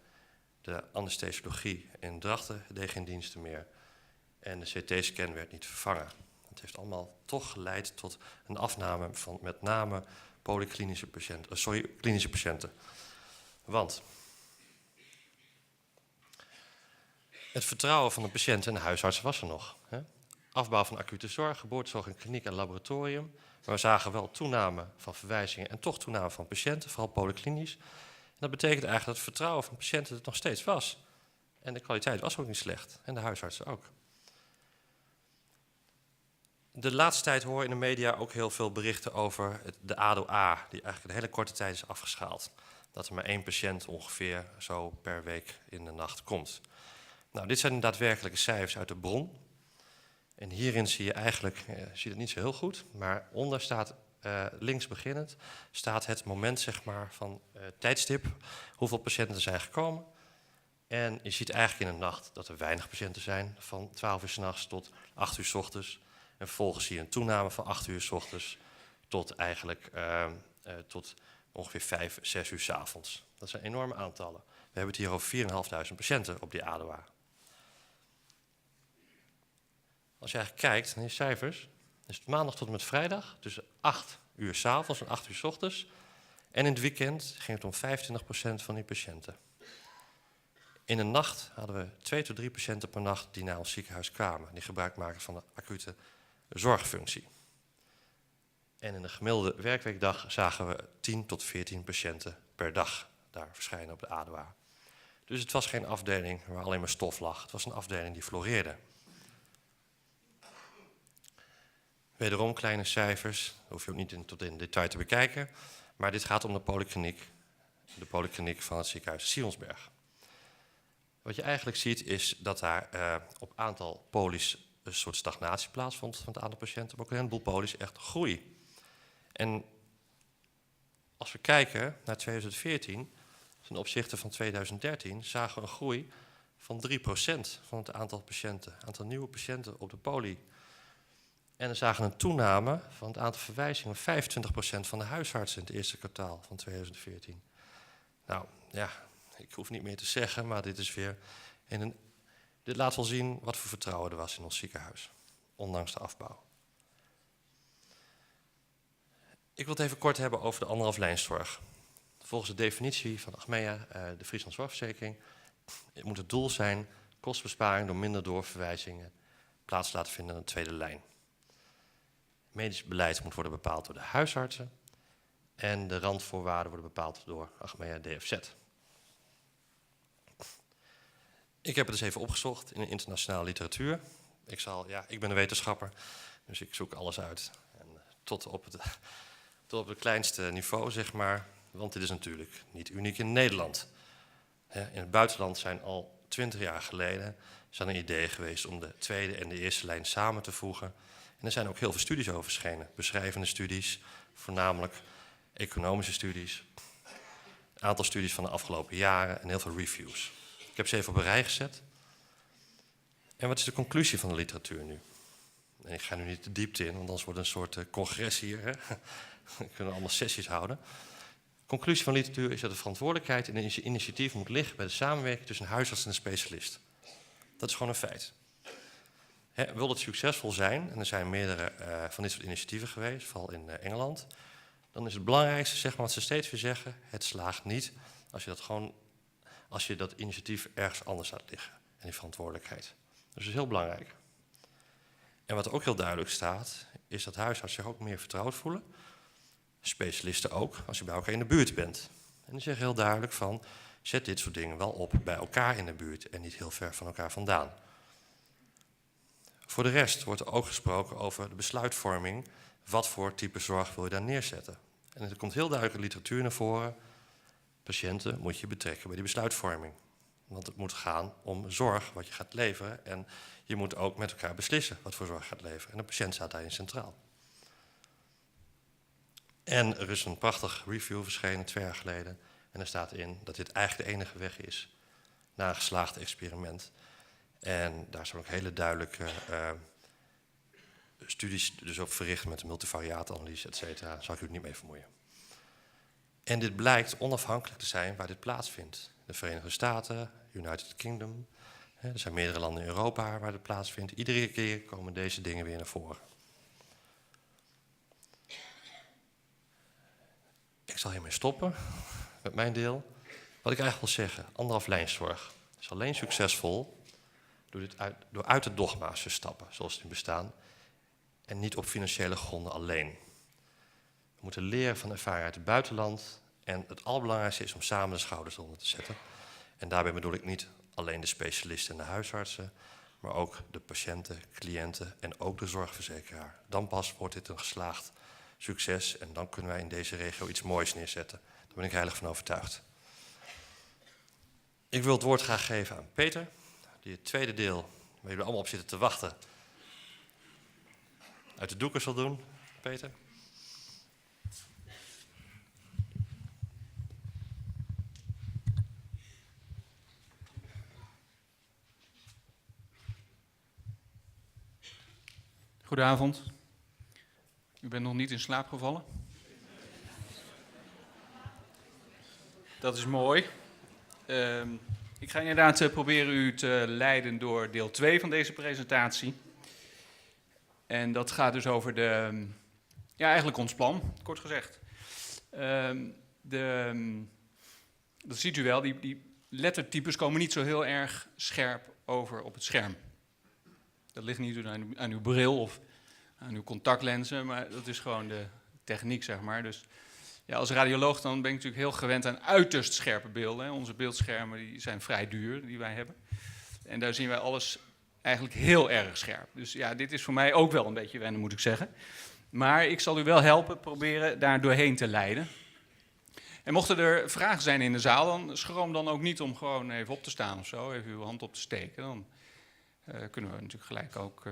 De anesthesiologie in Drachten deed geen diensten meer. En de CT-scan werd niet vervangen. Het heeft allemaal toch geleid tot een afname van met name polyklinische klinische patiënten. Want het vertrouwen van de patiënt en de huisarts was er nog. Hè? Afbouw van acute zorg, geboortezorg in kliniek en laboratorium. Maar we zagen wel toename van verwijzingen en toch toename van patiënten, vooral polyklinisch. En dat betekent eigenlijk dat het vertrouwen van patiënten het nog steeds was. En de kwaliteit was ook niet slecht. En de huisartsen ook. De laatste tijd hoor je in de media ook heel veel berichten over de ADO-A, die eigenlijk een hele korte tijd is afgeschaald. Dat er maar 1 patiënt ongeveer zo per week in de nacht komt. Nou, dit zijn daadwerkelijke cijfers uit de bron. En hierin zie je eigenlijk, zie het niet zo heel goed, maar onder staat, links beginnend, staat het moment zeg maar, van tijdstip, hoeveel patiënten er zijn gekomen. En je ziet eigenlijk in de nacht dat er weinig patiënten zijn, van 12 uur 's nachts tot 8 uur 's ochtends. En vervolgens zie je een toename van 8 uur 's ochtends tot eigenlijk tot ongeveer 5, 6 uur 's avonds. Dat zijn enorme aantallen. We hebben het hier over 4.500 patiënten op die ADOA. Als je eigenlijk kijkt naar die cijfers, is het maandag tot en met vrijdag tussen 8 uur 's avonds en 8 uur 's ochtends. En in het weekend ging het om 25% van die patiënten. In de nacht hadden we 2 tot 3 patiënten per nacht die naar ons ziekenhuis kwamen. Die gebruik maken van de acute zorgfunctie. En in een gemiddelde werkweekdag zagen we 10 tot 14 patiënten per dag daar verschijnen op de ADOA. Dus het was geen afdeling waar alleen maar stof lag. Het was een afdeling die floreerde. Wederom kleine cijfers, dat hoef je ook niet tot in detail te bekijken. Maar dit gaat om de polykliniek van het ziekenhuis Sionsberg. Wat je eigenlijk ziet is dat daar op aantal polies een soort stagnatie plaatsvond van het aantal patiënten, maar ook een heleboel polies echt groei. En als we kijken naar 2014, ten opzichte van 2013, zagen we een groei van 3% van het aantal patiënten, aantal nieuwe patiënten op de poli. En we zagen een toename van het aantal verwijzingen, 25% van de huisartsen in het eerste kwartaal van 2014. Nou ja, ik hoef niet meer te zeggen, maar dit is weer dit laat wel zien wat voor vertrouwen er was in ons ziekenhuis, ondanks de afbouw. Ik wil het even kort hebben over de anderhalf lijnszorg. Volgens de definitie van Achmea, de Friesland Zorgverzekering, moet het doel zijn kostbesparing door minder doorverwijzingen plaats te laten vinden aan de tweede lijn. Medisch beleid moet worden bepaald door de huisartsen en de randvoorwaarden worden bepaald door Achmea DFZ. Ik heb het dus even opgezocht in de internationale literatuur. Ik ben een wetenschapper, dus ik zoek alles uit. En tot op het kleinste niveau, zeg maar. Want dit is natuurlijk niet uniek in Nederland. In het buitenland zijn al 20 jaar geleden een idee geweest om de tweede en de eerste lijn samen te voegen. En er zijn ook heel veel studies over verschenen. Beschrijvende studies, voornamelijk economische studies. Een aantal studies van de afgelopen jaren en heel veel reviews. Ik heb ze even op een rij gezet. En wat is de conclusie van de literatuur nu? En ik ga nu niet de diepte in, want anders wordt het een soort congres hier. Hè? We kunnen allemaal sessies houden. De conclusie van de literatuur is dat de verantwoordelijkheid in het initiatief moet liggen bij de samenwerking tussen een huisarts en een specialist. Dat is gewoon een feit. Wil het succesvol zijn, en er zijn meerdere van dit soort initiatieven geweest, vooral in Engeland, dan is het belangrijkste, zeg maar, wat ze steeds weer zeggen, het slaagt niet als je dat initiatief ergens anders laat liggen. En die verantwoordelijkheid. Dus dat is heel belangrijk. En wat ook heel duidelijk staat, is dat huisartsen zich ook meer vertrouwd voelen. Specialisten ook, als je bij elkaar in de buurt bent. En die zeggen heel duidelijk van, zet dit soort dingen wel op bij elkaar in de buurt en niet heel ver van elkaar vandaan. Voor de rest wordt er ook gesproken over de besluitvorming. Wat voor type zorg wil je daar neerzetten? En er komt heel duidelijk literatuur naar voren. Patiënten moet je betrekken bij die besluitvorming. Want het moet gaan om zorg wat je gaat leveren. En je moet ook met elkaar beslissen wat voor zorg je gaat leveren. En de patiënt staat daarin centraal. En er is een prachtig review verschenen 2 jaar geleden. En er staat in dat dit eigenlijk de enige weg is naar een geslaagd experiment. En daar zijn ook hele duidelijke studies dus op verricht met de multivariaatanalyse, et cetera. Daar zal ik u niet mee vermoeien. En dit blijkt onafhankelijk te zijn waar dit plaatsvindt. De Verenigde Staten, United Kingdom. Er zijn meerdere landen in Europa waar dit plaatsvindt. Iedere keer komen deze dingen weer naar voren. Ik zal hiermee stoppen met mijn deel. Wat ik eigenlijk wil zeggen, anderhalf lijnszorg is alleen succesvol door uit de dogma's te stappen, zoals die bestaan, en niet op financiële gronden alleen. We moeten leren van ervaring uit het buitenland en het allerbelangrijkste is om samen de schouders eronder te zetten. En daarbij bedoel ik niet alleen de specialisten en de huisartsen, maar ook de patiënten, cliënten en ook de zorgverzekeraar. Dan pas wordt dit een geslaagd succes en dan kunnen wij in deze regio iets moois neerzetten. Daar ben ik heilig van overtuigd. Ik wil het woord graag geven aan Peter, die het tweede deel, waar jullie allemaal op zitten te wachten, uit de doeken zal doen. Peter. Goedenavond. U bent nog niet in slaap gevallen? Dat is mooi. Ik ga inderdaad proberen u te leiden door deel 2 van deze presentatie. En dat gaat dus over eigenlijk ons plan, kort gezegd. Dat ziet u wel, die lettertypes komen niet zo heel erg scherp over op het scherm. Dat ligt niet aan uw bril of aan uw contactlenzen, maar dat is gewoon de techniek, zeg maar. Dus Ja, als radioloog dan ben ik natuurlijk heel gewend aan uiterst scherpe beelden. Hè. Onze beeldschermen die zijn vrij duur, die wij hebben. En daar zien wij alles eigenlijk heel erg scherp. Dus ja, dit is voor mij ook wel een beetje wennen, moet ik zeggen. Maar ik zal u wel helpen proberen daar doorheen te leiden. En mochten er vragen zijn in de zaal, dan schroom dan ook niet om gewoon even op te staan of zo, even uw hand op te steken. Dan kunnen we natuurlijk gelijk ook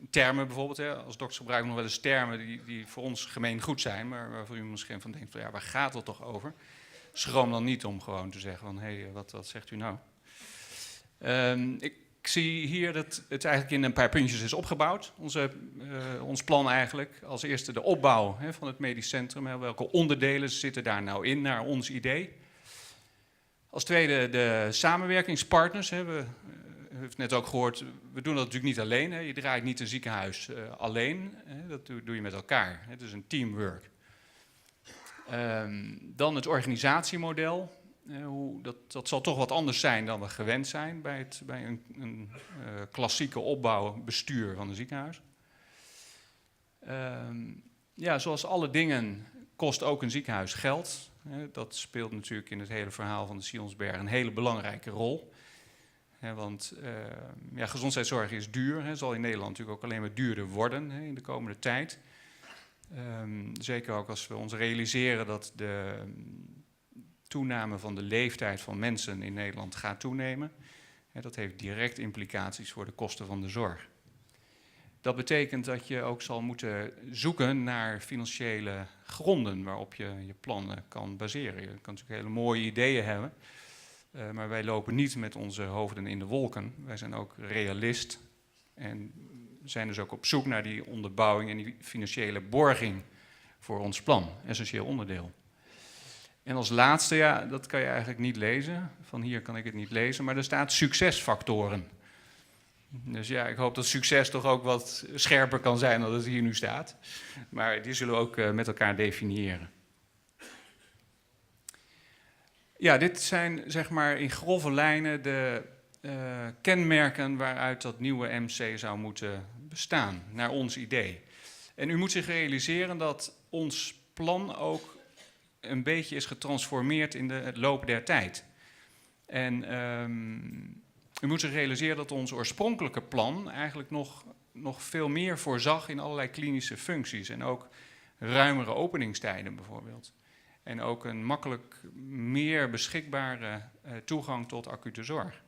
termen bijvoorbeeld. Hè. Als dokters gebruiken we nog wel eens termen die voor ons gemeen goed zijn, maar waarvoor u misschien van denkt, ja, waar gaat het toch over? Schroom dan niet om gewoon te zeggen van, hé, wat zegt u nou? Ik zie hier dat het eigenlijk in een paar puntjes is opgebouwd. Ons plan eigenlijk. Als eerste de opbouw van het medisch centrum. Hè. Welke onderdelen zitten daar nou in, naar ons idee? Als tweede de samenwerkingspartners. Hè. U heeft net ook gehoord, we doen dat natuurlijk niet alleen. Hè. Je draait niet een ziekenhuis alleen. Hè. Dat doe je met elkaar. Het is een teamwork. Dan het organisatiemodel. Dat zal toch wat anders zijn dan we gewend zijn bij een klassieke opbouwbestuur van een ziekenhuis. Ja, zoals alle dingen kost ook een ziekenhuis geld. Dat speelt natuurlijk in het hele verhaal van de Sionsberg een hele belangrijke rol. Want ja, gezondheidszorg is duur. Zal in Nederland natuurlijk ook alleen maar duurder worden in de komende tijd. Zeker ook als we ons realiseren dat de toename van de leeftijd van mensen in Nederland gaat toenemen. Dat heeft direct implicaties voor de kosten van de zorg. Dat betekent dat je ook zal moeten zoeken naar financiële gronden waarop je je plannen kan baseren. Je kan natuurlijk hele mooie ideeën hebben, maar wij lopen niet met onze hoofden in de wolken. Wij zijn ook realist en zijn dus ook op zoek naar die onderbouwing en die financiële borging voor ons plan, essentieel onderdeel. En als laatste, ja, dat kan je eigenlijk niet lezen. Van hier kan ik het niet lezen, maar er staat succesfactoren. Dus ja, ik hoop dat succes toch ook wat scherper kan zijn dan het hier nu staat. Maar die zullen we ook met elkaar definiëren. Ja, dit zijn zeg maar in grove lijnen de kenmerken waaruit dat nieuwe MC zou moeten bestaan, naar ons idee. En u moet zich realiseren dat ons plan ook een beetje is getransformeerd in het loop der tijd. En u moet zich realiseren dat ons oorspronkelijke plan eigenlijk nog veel meer voorzag in allerlei klinische functies. En ook ruimere openingstijden bijvoorbeeld. En ook een makkelijk meer beschikbare toegang tot acute zorg.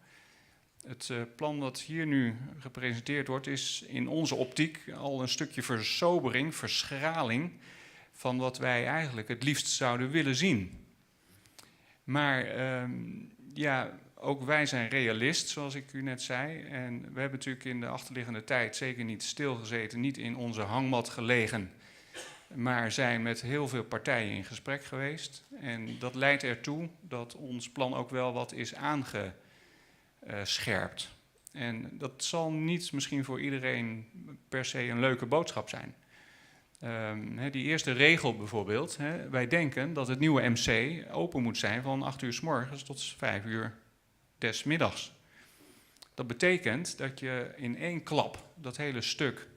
Het plan dat hier nu gepresenteerd wordt is in onze optiek al een stukje versobering, verschraling van wat wij eigenlijk het liefst zouden willen zien. Maar ja, ook wij zijn realist, zoals ik u net zei. En we hebben natuurlijk in de achterliggende tijd zeker niet stilgezeten, niet in onze hangmat gelegen, maar zijn met heel veel partijen in gesprek geweest. En dat leidt ertoe dat ons plan ook wel wat is aangescherpt. En dat zal niet misschien voor iedereen per se een leuke boodschap zijn. Die eerste regel bijvoorbeeld, wij denken dat het nieuwe MC open moet zijn van 8 uur 's morgens tot 5 uur des middags. Dat betekent dat je in één klap dat hele stuk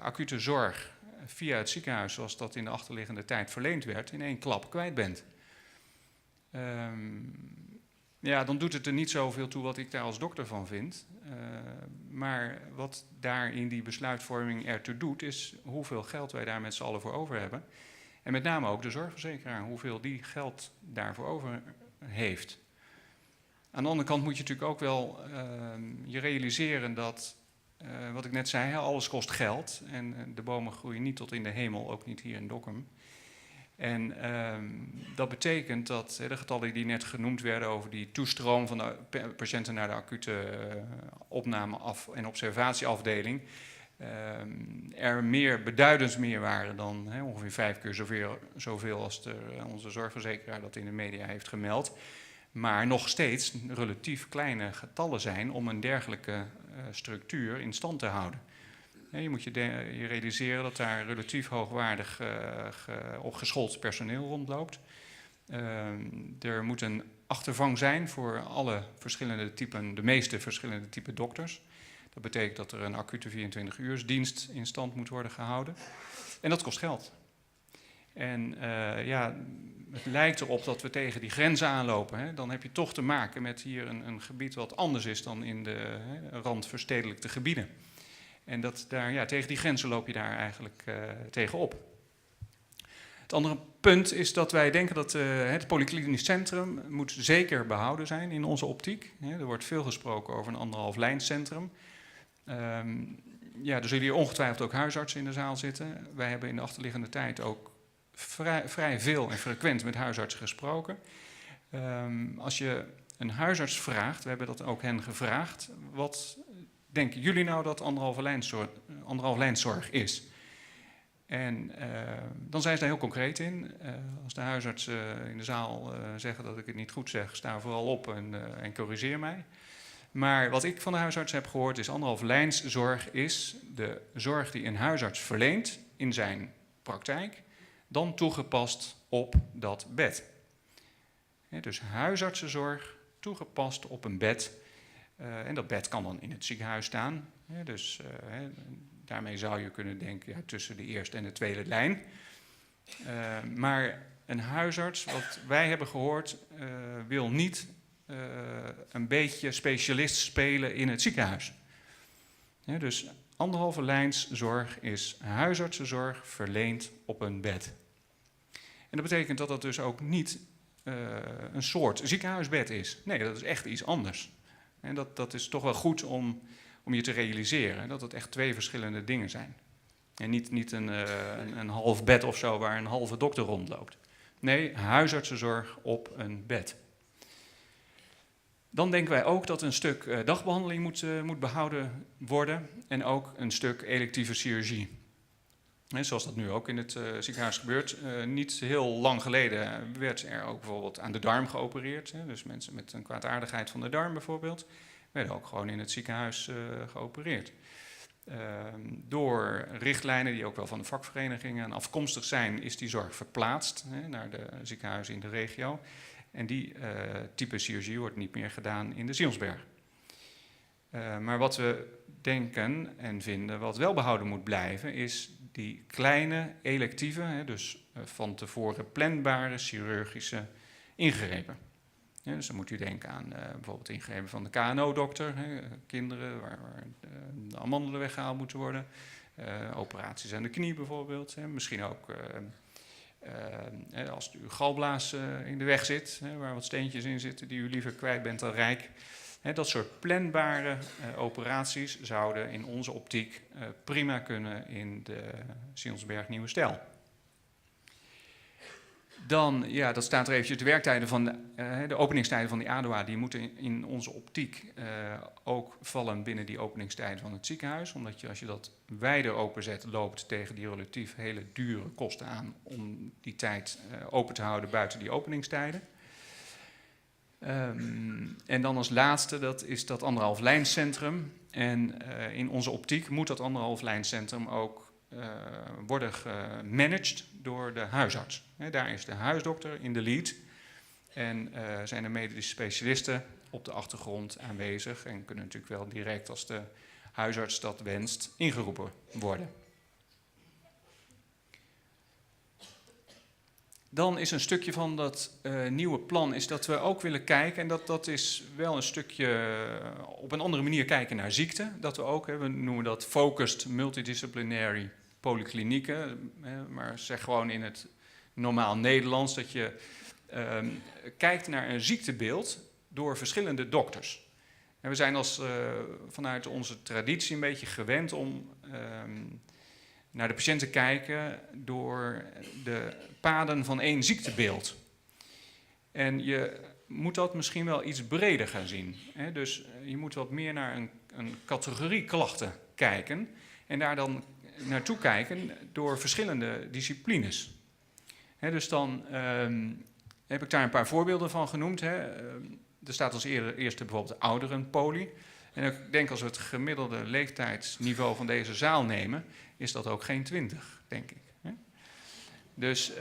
acute zorg via het ziekenhuis, zoals dat in de achterliggende tijd verleend werd, in één klap kwijt bent. Ja, dan doet het er niet zoveel toe wat ik daar als dokter van vind. Maar wat daar in die besluitvorming ertoe doet, is hoeveel geld wij daar met z'n allen voor over hebben. En met name ook de zorgverzekeraar, hoeveel die geld daarvoor over heeft. Aan de andere kant moet je natuurlijk ook wel je realiseren dat, wat ik net zei, alles kost geld. En de bomen groeien niet tot in de hemel, ook niet hier in Dokkum. En dat betekent dat de getallen die net genoemd werden over die toestroom van de patiënten naar de acute opname- en observatieafdeling, er beduidend meer waren dan ongeveer 5 keer zoveel als onze zorgverzekeraar dat in de media heeft gemeld. Maar nog steeds relatief kleine getallen zijn om een dergelijke structuur in stand te houden. Je moet je realiseren dat daar relatief hoogwaardig geschoold personeel rondloopt. Er moet een achtervang zijn voor alle verschillende typen, de meeste verschillende typen dokters. Dat betekent dat er een acute 24-uursdienst in stand moet worden gehouden. En dat kost geld. En ja, het lijkt erop dat we tegen die grenzen aanlopen. Hè. Dan heb je toch te maken met hier een gebied wat anders is dan in de randverstedelijkte gebieden. En tegen die grenzen loop je daar eigenlijk tegenop. Het andere punt is dat wij denken dat het polyklinisch centrum moet zeker behouden zijn in onze optiek. Er wordt veel gesproken over een 1,5 lijncentrum. Er zullen hier ongetwijfeld ook huisartsen in de zaal zitten. Wij hebben in de achterliggende tijd ook vrij veel en frequent met huisartsen gesproken. Als je een huisarts vraagt, we hebben dat ook hen gevraagd, wat denken jullie nou dat 1,5 lijnszorg is? En dan zijn ze daar heel concreet in. Als de huisartsen in de zaal zeggen dat ik het niet goed zeg, sta vooral op en corrigeer mij. Maar wat ik van de huisarts heb gehoord is 1,5 lijnszorg is de zorg die een huisarts verleent in zijn praktijk, dan toegepast op dat bed. Dus huisartsenzorg toegepast op een bed. En dat bed kan dan in het ziekenhuis staan. Dus daarmee zou je kunnen denken tussen de eerste en de tweede lijn. Maar een huisarts, wat wij hebben gehoord, wil niet een beetje specialist spelen in het ziekenhuis. Dus 1,5 lijnszorg is huisartsenzorg verleend op een bed. En dat betekent dat dat dus ook niet een soort ziekenhuisbed is. Nee, dat is echt iets anders. En dat is toch wel goed om je te realiseren, dat het echt 2 verschillende dingen zijn. En niet een half bed of zo waar een halve dokter rondloopt. Nee, huisartsenzorg op een bed. Dan denken wij ook dat een stuk dagbehandeling moet behouden worden en ook een stuk electieve chirurgie. Zoals dat nu ook in het ziekenhuis gebeurt. Niet heel lang geleden werd er ook bijvoorbeeld aan de darm geopereerd. Dus mensen met een kwaadaardigheid van de darm bijvoorbeeld werden ook gewoon in het ziekenhuis geopereerd. Door richtlijnen die ook wel van de vakverenigingen afkomstig zijn, is die zorg verplaatst naar de ziekenhuizen in de regio. En die type chirurgie wordt niet meer gedaan in de Zionsberg. Maar wat we denken en vinden wat wel behouden moet blijven, is die kleine electieve, dus van tevoren planbare chirurgische ingrepen. Dus dan moet u denken aan bijvoorbeeld ingrepen van de KNO-dokter, kinderen waar de amandelen weggehaald moeten worden, operaties aan de knie bijvoorbeeld, misschien ook als uw galblaas in de weg zit, waar wat steentjes in zitten die u liever kwijt bent dan rijk. Dat soort planbare operaties zouden in onze optiek prima kunnen in de Zionsberg Nieuwe Stijl. Dan, dat staat er eventjes, de werktijden van de openingstijden van die ADOA, die moeten in onze optiek ook vallen binnen die openingstijden van het ziekenhuis. Omdat als je dat wijder openzet, loopt tegen die relatief hele dure kosten aan om die tijd open te houden buiten die openingstijden. En dan als laatste, dat is dat 1,5 lijncentrum. En in onze optiek moet dat 1,5 lijncentrum ook worden gemanaged door de huisarts. Daar is de huisdokter in de lead en zijn de medische specialisten op de achtergrond aanwezig en kunnen natuurlijk wel direct als de huisarts dat wenst ingeroepen worden. Dan is een stukje van dat nieuwe plan is dat we ook willen kijken, en dat is wel een stukje op een andere manier kijken naar ziekte. Dat we ook, we noemen dat focused multidisciplinary polyklinieken, maar zeg gewoon in het normaal Nederlands dat je kijkt naar een ziektebeeld door verschillende dokters. En we zijn vanuit onze traditie een beetje gewend om naar de patiënt te kijken door de paden van één ziektebeeld. En je moet dat misschien wel iets breder gaan zien. Dus je moet wat meer naar een categorie klachten kijken en daar dan naartoe kijken door verschillende disciplines. Dus dan heb ik daar een paar voorbeelden van genoemd. Er staat als eerste bijvoorbeeld de ouderenpolie. En ik denk als we het gemiddelde leeftijdsniveau van deze zaal nemen, is dat ook geen 20, denk ik. Dus,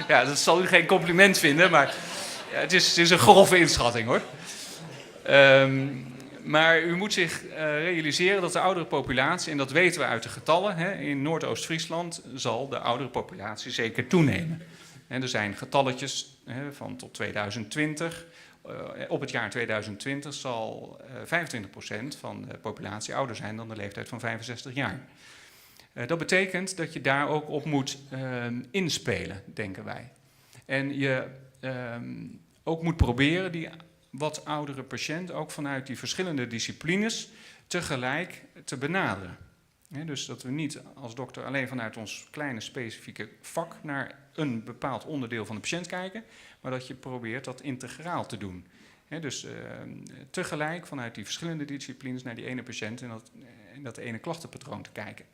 ja, dat zal u geen compliment vinden, maar ja, het is een grove inschatting hoor. Maar u moet zich realiseren dat de oudere populatie, en dat weten we uit de getallen, hè, in Noordoost-Friesland zal de oudere populatie zeker toenemen. En er zijn getalletjes van tot 2020. Op het jaar 2020 zal 25% van de populatie ouder zijn dan de leeftijd van 65 jaar. Dat betekent dat je daar ook op moet inspelen, denken wij. En je ook moet proberen die wat oudere patiënt ook vanuit die verschillende disciplines tegelijk te benaderen. Dus dat we niet als dokter alleen vanuit ons kleine specifieke vak naar een bepaald onderdeel van de patiënt kijken, maar dat je probeert dat integraal te doen. Dus tegelijk vanuit die verschillende disciplines naar die ene patiënt en dat ene klachtenpatroon te kijken.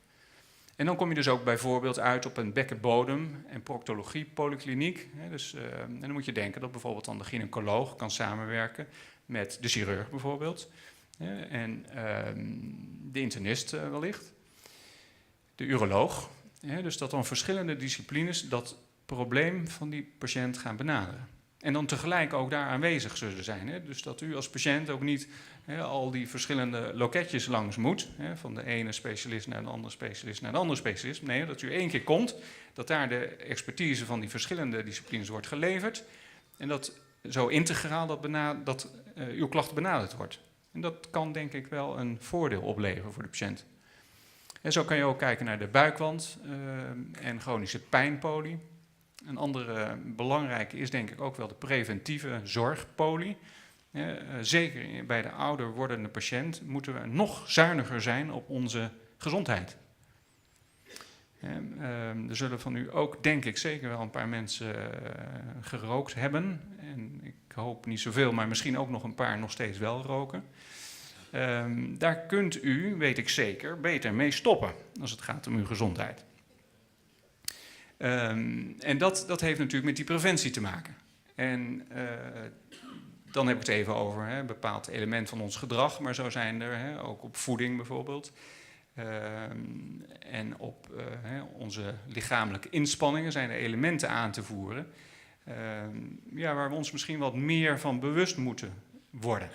En dan kom je dus ook bijvoorbeeld uit op een bekkenbodem- en proctologie polykliniek. En dan moet je denken dat bijvoorbeeld dan de gynaecoloog kan samenwerken met de chirurg bijvoorbeeld. En de internist wellicht. De uroloog. Dus dat dan verschillende disciplines dat probleem van die patiënt gaan benaderen. En dan tegelijk ook daar aanwezig zullen zijn. Dus dat u als patiënt ook niet al die verschillende loketjes langs moet. Van de ene specialist naar de andere specialist naar de andere specialist. Nee, dat u 1 keer komt, dat daar de expertise van die verschillende disciplines wordt geleverd. En dat zo integraal dat uw klacht benaderd wordt. En dat kan denk ik wel een voordeel opleveren voor de patiënt. En zo kan je ook kijken naar de buikwand en chronische pijnpolie. Een andere belangrijke is denk ik ook wel de preventieve zorgpolie. Zeker bij de ouder wordende patiënt moeten we nog zuiniger zijn op onze gezondheid. Er zullen van u ook, denk ik, zeker wel een paar mensen gerookt hebben. En ik hoop niet zoveel, maar misschien ook nog een paar nog steeds wel roken. Daar kunt u, weet ik zeker, beter mee stoppen als het gaat om uw gezondheid. En dat heeft natuurlijk met die preventie te maken. En dan heb ik het even over een bepaald element van ons gedrag, maar zo zijn er ook op voeding bijvoorbeeld. En op onze lichamelijke inspanningen zijn er elementen aan te voeren. Waar we ons misschien wat meer van bewust moeten worden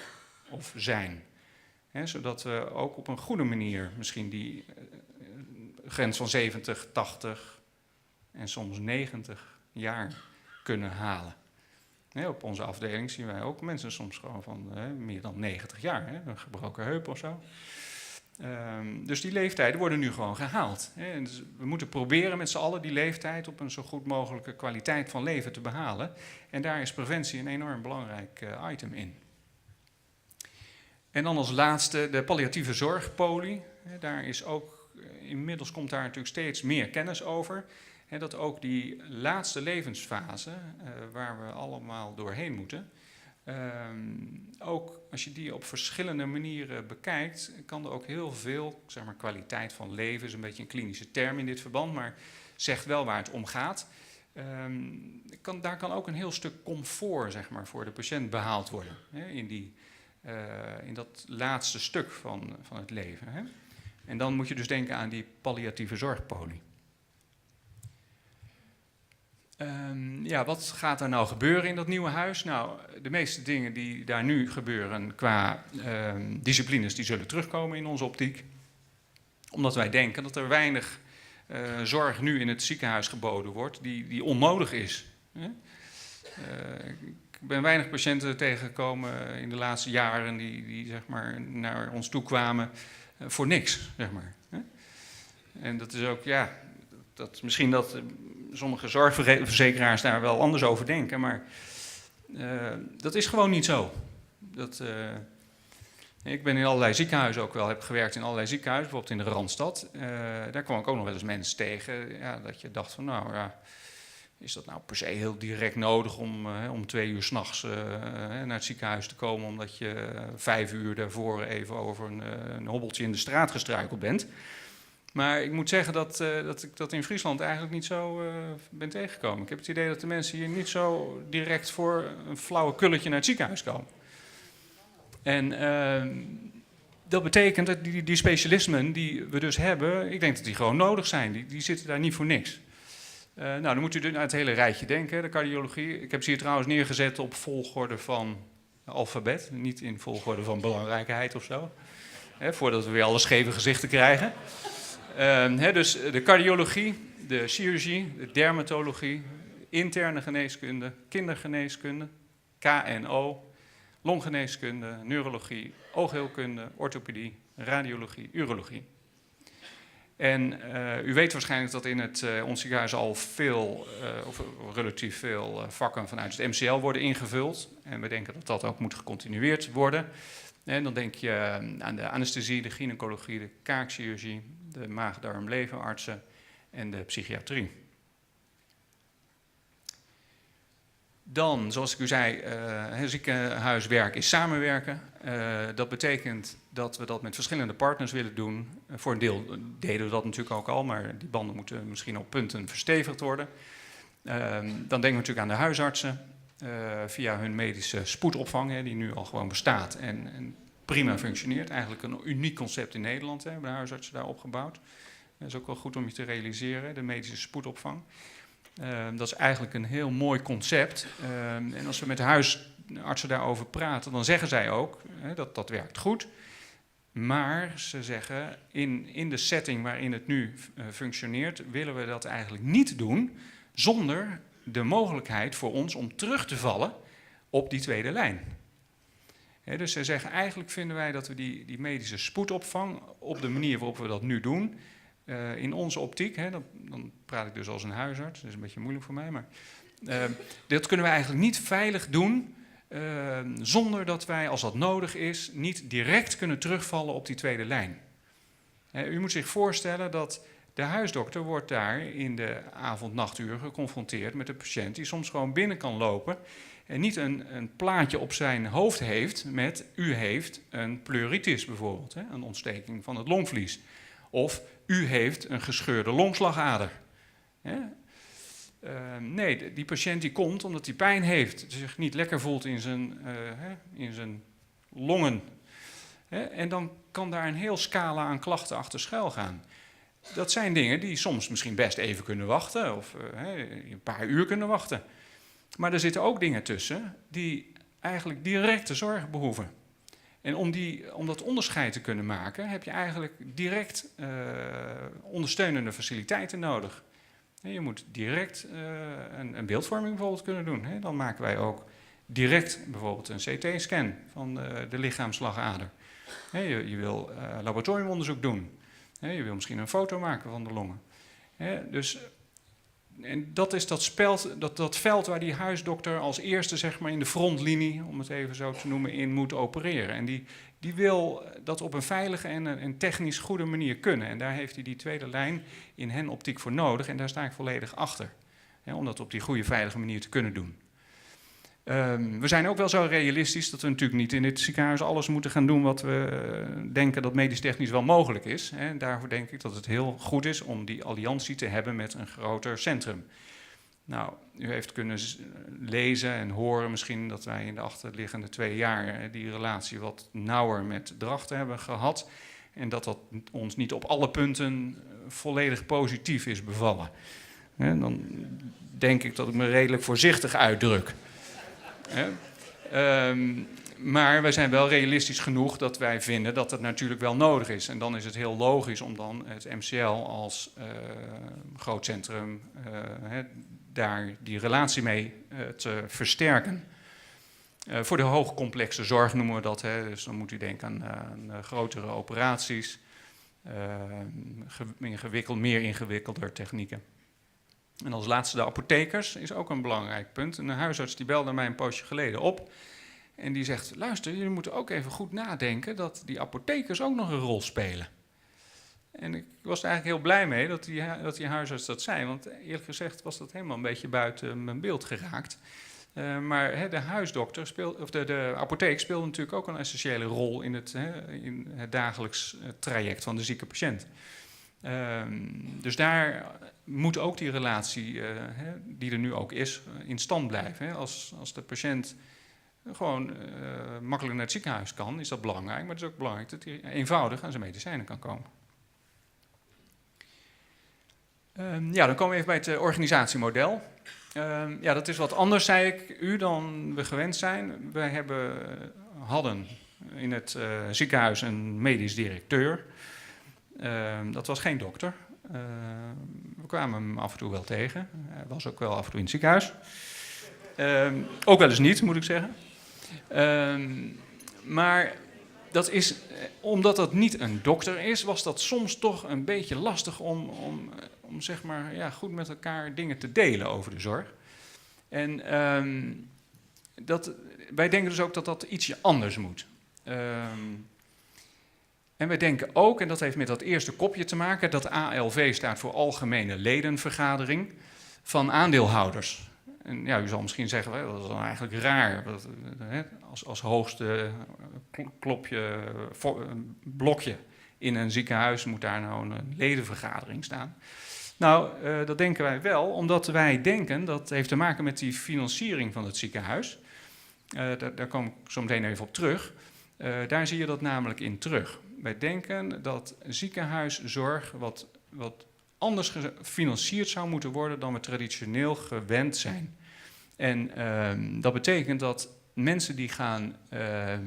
of zijn. Zodat we ook op een goede manier misschien die grens van 70, 80 en soms 90 jaar kunnen halen. Op onze afdeling zien wij ook mensen soms gewoon van meer dan 90 jaar. Een gebroken heup of zo. Dus die leeftijden worden nu gewoon gehaald. En dus we moeten proberen met z'n allen die leeftijd op een zo goed mogelijke kwaliteit van leven te behalen. En daar is preventie een enorm belangrijk item in. En dan als laatste de palliatieve zorgpolie. Daar is ook, inmiddels komt daar natuurlijk steeds meer kennis over. Dat ook die laatste levensfase, waar we allemaal doorheen moeten, ook als je die op verschillende manieren bekijkt, kan er ook heel veel, zeg maar, kwaliteit van leven, is een beetje een klinische term in dit verband, maar zegt wel waar het om gaat. Daar kan ook een heel stuk comfort, zeg maar, voor de patiënt behaald worden, in dat laatste stuk van het leven. En dan moet je dus denken aan die palliatieve zorgpolie. Wat gaat er nou gebeuren in dat nieuwe huis? Nou, de meeste dingen die daar nu gebeuren qua disciplines, die zullen terugkomen in onze optiek. Omdat wij denken dat er weinig zorg nu in het ziekenhuis geboden wordt die onnodig is. Ik ben weinig patiënten tegengekomen in de laatste jaren die zeg maar, naar ons toe kwamen voor niks, zeg maar. En dat is ook, misschien dat sommige zorgverzekeraars daar wel anders over denken, maar dat is gewoon niet zo. Ik ben in allerlei ziekenhuizen ook wel, heb gewerkt in allerlei ziekenhuizen, bijvoorbeeld in de Randstad. Daar kwam ik ook nog wel eens mensen tegen, dat je dacht van is dat nou per se heel direct nodig om 2 uur 's nachts naar het ziekenhuis te komen, omdat je 5 uur daarvoor even over een hobbeltje in de straat gestruikeld bent. Maar ik moet zeggen dat ik dat in Friesland eigenlijk niet zo ben tegengekomen. Ik heb het idee dat de mensen hier niet zo direct voor een flauwe kulletje naar het ziekenhuis komen. En dat betekent dat die specialismen die we dus hebben, ik denk dat die gewoon nodig zijn. Die zitten daar niet voor niks. Dan moet u naar het hele rijtje denken, de cardiologie. Ik heb ze hier trouwens neergezet op volgorde van alfabet, niet in volgorde van belangrijkheid of zo. Voordat we weer alle scheve gezichten krijgen. Dus de cardiologie, de chirurgie, de dermatologie, interne geneeskunde, kindergeneeskunde, KNO, longgeneeskunde, neurologie, oogheelkunde, orthopedie, radiologie, urologie. En u weet waarschijnlijk dat in ons ziekenhuis al veel, of relatief veel vakken vanuit het MCL worden ingevuld. En we denken dat dat ook moet gecontinueerd worden. En dan denk je aan de anesthesie, de gynaecologie, de kaakchirurgie, de maag-darm-leverartsen en de psychiatrie. Dan, zoals ik u zei, ziekenhuiswerk is samenwerken. Dat betekent dat we dat met verschillende partners willen doen. Voor een deel deden we dat natuurlijk ook al, maar die banden moeten misschien op punten verstevigd worden. Dan denken we natuurlijk aan de huisartsen, via hun medische spoedopvang, die nu al gewoon bestaat en prima functioneert. Eigenlijk een uniek concept in Nederland, hebben de huisartsen daar opgebouwd. Dat is ook wel goed om je te realiseren, de medische spoedopvang. Dat is eigenlijk een heel mooi concept. En als we met de huisartsen daarover praten, dan zeggen zij ook dat dat werkt goed. Maar ze zeggen, in de setting waarin het nu functioneert, willen we dat eigenlijk niet doen zonder de mogelijkheid voor ons om terug te vallen op die tweede lijn. Dus ze zeggen, eigenlijk vinden wij dat we die medische spoedopvang op de manier waarop we dat nu doen, in onze optiek, dan praat ik dus als een huisarts, dat is een beetje moeilijk voor mij, maar dat kunnen we eigenlijk niet veilig doen zonder dat wij, als dat nodig is, niet direct kunnen terugvallen op die tweede lijn. U moet zich voorstellen dat de huisdokter wordt daar in de avond-nachturen geconfronteerd met een patiënt die soms gewoon binnen kan lopen en niet een plaatje op zijn hoofd heeft met u heeft een pleuritis bijvoorbeeld, een ontsteking van het longvlies. Of u heeft een gescheurde longslagader. Nee, die patiënt die komt omdat hij pijn heeft, zich niet lekker voelt in zijn longen. En dan kan daar een heel scala aan klachten achter schuil gaan. Dat zijn dingen die soms misschien best even kunnen wachten of een paar uur kunnen wachten. Maar er zitten ook dingen tussen die eigenlijk directe zorg behoeven. En om dat onderscheid te kunnen maken, heb je eigenlijk direct ondersteunende faciliteiten nodig. Je moet direct een beeldvorming bijvoorbeeld kunnen doen. Dan maken wij ook direct bijvoorbeeld een CT-scan van de lichaamsslagader. Je wil laboratoriumonderzoek doen. Je wil misschien een foto maken van de longen. Dus, en dat is dat veld waar die huisdokter als eerste, zeg maar, in de frontlinie, om het even zo te noemen, in moet opereren. En die wil dat op een veilige en technisch goede manier kunnen. En daar heeft hij die tweede lijn in hen optiek voor nodig. En daar sta ik volledig achter. Om dat op die goede, veilige manier te kunnen doen. We zijn ook wel zo realistisch dat we natuurlijk niet in dit ziekenhuis alles moeten gaan doen wat we denken dat medisch-technisch wel mogelijk is. En daarvoor denk ik dat het heel goed is om die alliantie te hebben met een groter centrum. Nou, u heeft kunnen lezen en horen misschien dat wij in de achterliggende 2 jaar die relatie wat nauwer met Drachten hebben gehad. En dat ons niet op alle punten volledig positief is bevallen. Dan denk ik dat ik me redelijk voorzichtig uitdruk. Maar wij zijn wel realistisch genoeg dat wij vinden dat het natuurlijk wel nodig is. En dan is het heel logisch om dan het MCL als groot centrum daar die relatie mee te versterken. Voor de hoogcomplexe zorg noemen we dat. Dus dan moet u denken aan grotere operaties, meer ingewikkelder technieken. En als laatste de apothekers is ook een belangrijk punt. Een huisarts die belde mij een poosje geleden op. En die zegt, luister, jullie moeten ook even goed nadenken dat die apothekers ook nog een rol spelen. En ik was er eigenlijk heel blij mee dat die huisarts dat zei. Want eerlijk gezegd was dat helemaal een beetje buiten mijn beeld geraakt. Maar de huisdokter de apotheek speelt natuurlijk ook een essentiële rol in het dagelijks traject van de zieke patiënt. Dus daar moet ook die relatie, die er nu ook is, in stand blijven. Als de patiënt gewoon makkelijk naar het ziekenhuis kan, is dat belangrijk. Maar het is ook belangrijk dat hij eenvoudig aan zijn medicijnen kan komen. Ja, dan komen we even bij het organisatiemodel. Ja, dat is wat anders, zei ik u, dan we gewend zijn. Wij hadden in het ziekenhuis een medisch directeur. Dat was geen dokter. We kwamen hem af en toe wel tegen. Hij was ook wel af en toe in het ziekenhuis. Ook wel eens niet, moet ik zeggen. Maar dat is, omdat dat niet een dokter is, was dat soms toch een beetje lastig om zeg maar, ja, goed met elkaar dingen te delen over de zorg. En wij denken dus ook dat dat ietsje anders moet. En wij denken ook, en dat heeft met dat eerste kopje te maken, dat ALV staat voor Algemene Ledenvergadering van aandeelhouders. En ja, u zal misschien zeggen, dat is dan eigenlijk raar. Als hoogste blokje in een ziekenhuis moet daar nou een ledenvergadering staan. Nou, dat denken wij wel, omdat wij denken, dat heeft te maken met die financiering van het ziekenhuis. Daar kom ik zo meteen even op terug. Daar zie je dat namelijk in terug. Wij denken dat ziekenhuiszorg wat anders gefinancierd zou moeten worden dan we traditioneel gewend zijn. En dat betekent dat mensen die gaan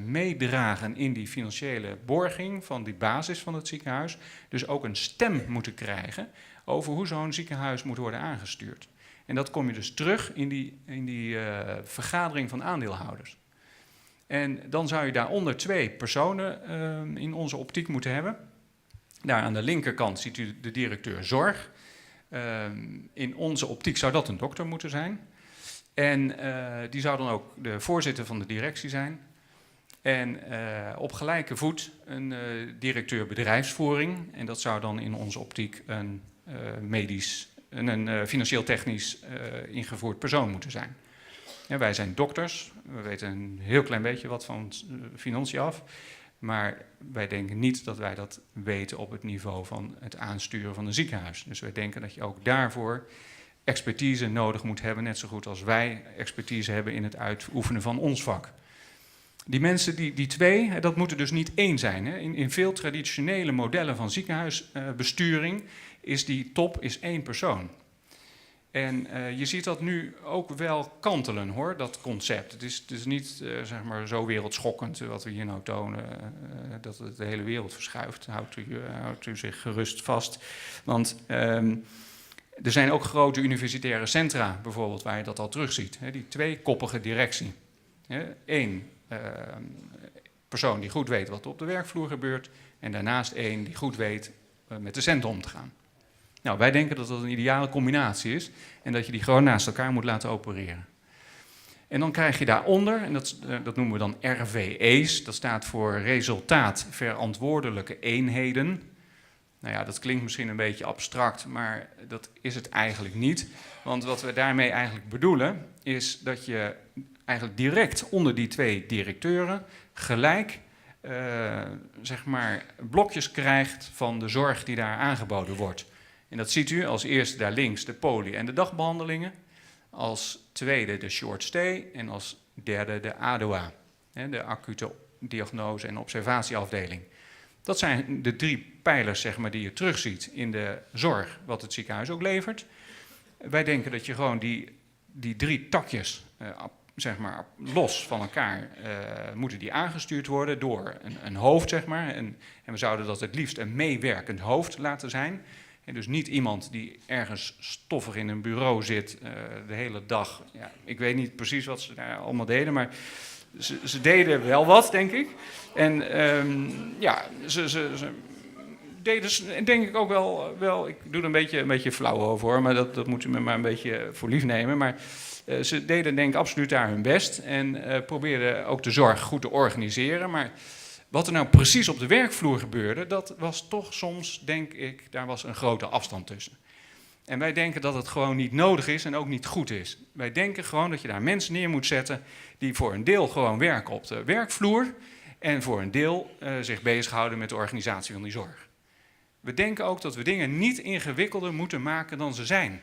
meedragen in die financiële borging van die basis van het ziekenhuis, dus ook een stem moeten krijgen over hoe zo'n ziekenhuis moet worden aangestuurd. En dat kom je dus terug in die vergadering van aandeelhouders. En dan zou je daaronder 2 personen in onze optiek moeten hebben. Daar aan de linkerkant ziet u de directeur zorg. In onze optiek zou dat een dokter moeten zijn. En die zou dan ook de voorzitter van de directie zijn. En op gelijke voet een directeur bedrijfsvoering. En dat zou dan in onze optiek een financieel technisch ingevoerd persoon moeten zijn. Ja, wij zijn dokters, we weten een heel klein beetje wat van financiën af. Maar wij denken niet dat wij dat weten op het niveau van het aansturen van een ziekenhuis. Dus wij denken dat je ook daarvoor expertise nodig moet hebben, net zo goed als wij expertise hebben in het uitoefenen van ons vak. Die mensen, die 2, dat moeten dus niet één zijn. Hè. In veel traditionele modellen van ziekenhuisbesturing is die top 1 persoon. En je ziet dat nu ook wel kantelen, hoor, dat concept. Het is niet zeg maar zo wereldschokkend wat we hier nou tonen, dat het de hele wereld verschuift. Houdt u zich gerust vast. Want er zijn ook grote universitaire centra, bijvoorbeeld, waar je dat al terugziet. Hè, die 2-koppige directie. 1 persoon die goed weet wat er op de werkvloer gebeurt, en daarnaast 1 die goed weet met de centen om te gaan. Nou, wij denken dat dat een ideale combinatie is en dat je die gewoon naast elkaar moet laten opereren. En dan krijg je daaronder, en dat noemen we dan RVE's, dat staat voor resultaatverantwoordelijke eenheden. Nou ja, dat klinkt misschien een beetje abstract, maar dat is het eigenlijk niet. Want wat we daarmee eigenlijk bedoelen, is dat je eigenlijk direct onder die 2 directeuren gelijk zeg maar blokjes krijgt van de zorg die daar aangeboden wordt. En dat ziet u als eerste daar links de poli- en de dagbehandelingen, als tweede de short stay en als derde de ADOA, de acute diagnose- en observatieafdeling. Dat zijn de 3 pijlers, zeg maar, die je terugziet in de zorg, wat het ziekenhuis ook levert. Wij denken dat je gewoon die 3 takjes, zeg maar, los van elkaar, moeten die aangestuurd worden door een hoofd, zeg maar. En we zouden dat het liefst een meewerkend hoofd laten zijn. En dus niet iemand die ergens stoffig in een bureau zit de hele dag. Ja, ik weet niet precies wat ze daar allemaal deden, maar ze deden wel wat, denk ik. En ja, ze deden, denk ik ook wel, ik doe er een beetje flauw over, hoor, maar dat moet u me maar een beetje voor lief nemen. Maar ze deden, denk ik, absoluut daar hun best en probeerden ook de zorg goed te organiseren. Maar wat er nou precies op de werkvloer gebeurde, dat was toch soms, denk ik, daar was een grote afstand tussen. En wij denken dat het gewoon niet nodig is en ook niet goed is. Wij denken gewoon dat je daar mensen neer moet zetten die voor een deel gewoon werken op de werkvloer en voor een deel zich bezighouden met de organisatie van die zorg. We denken ook dat we dingen niet ingewikkelder moeten maken dan ze zijn.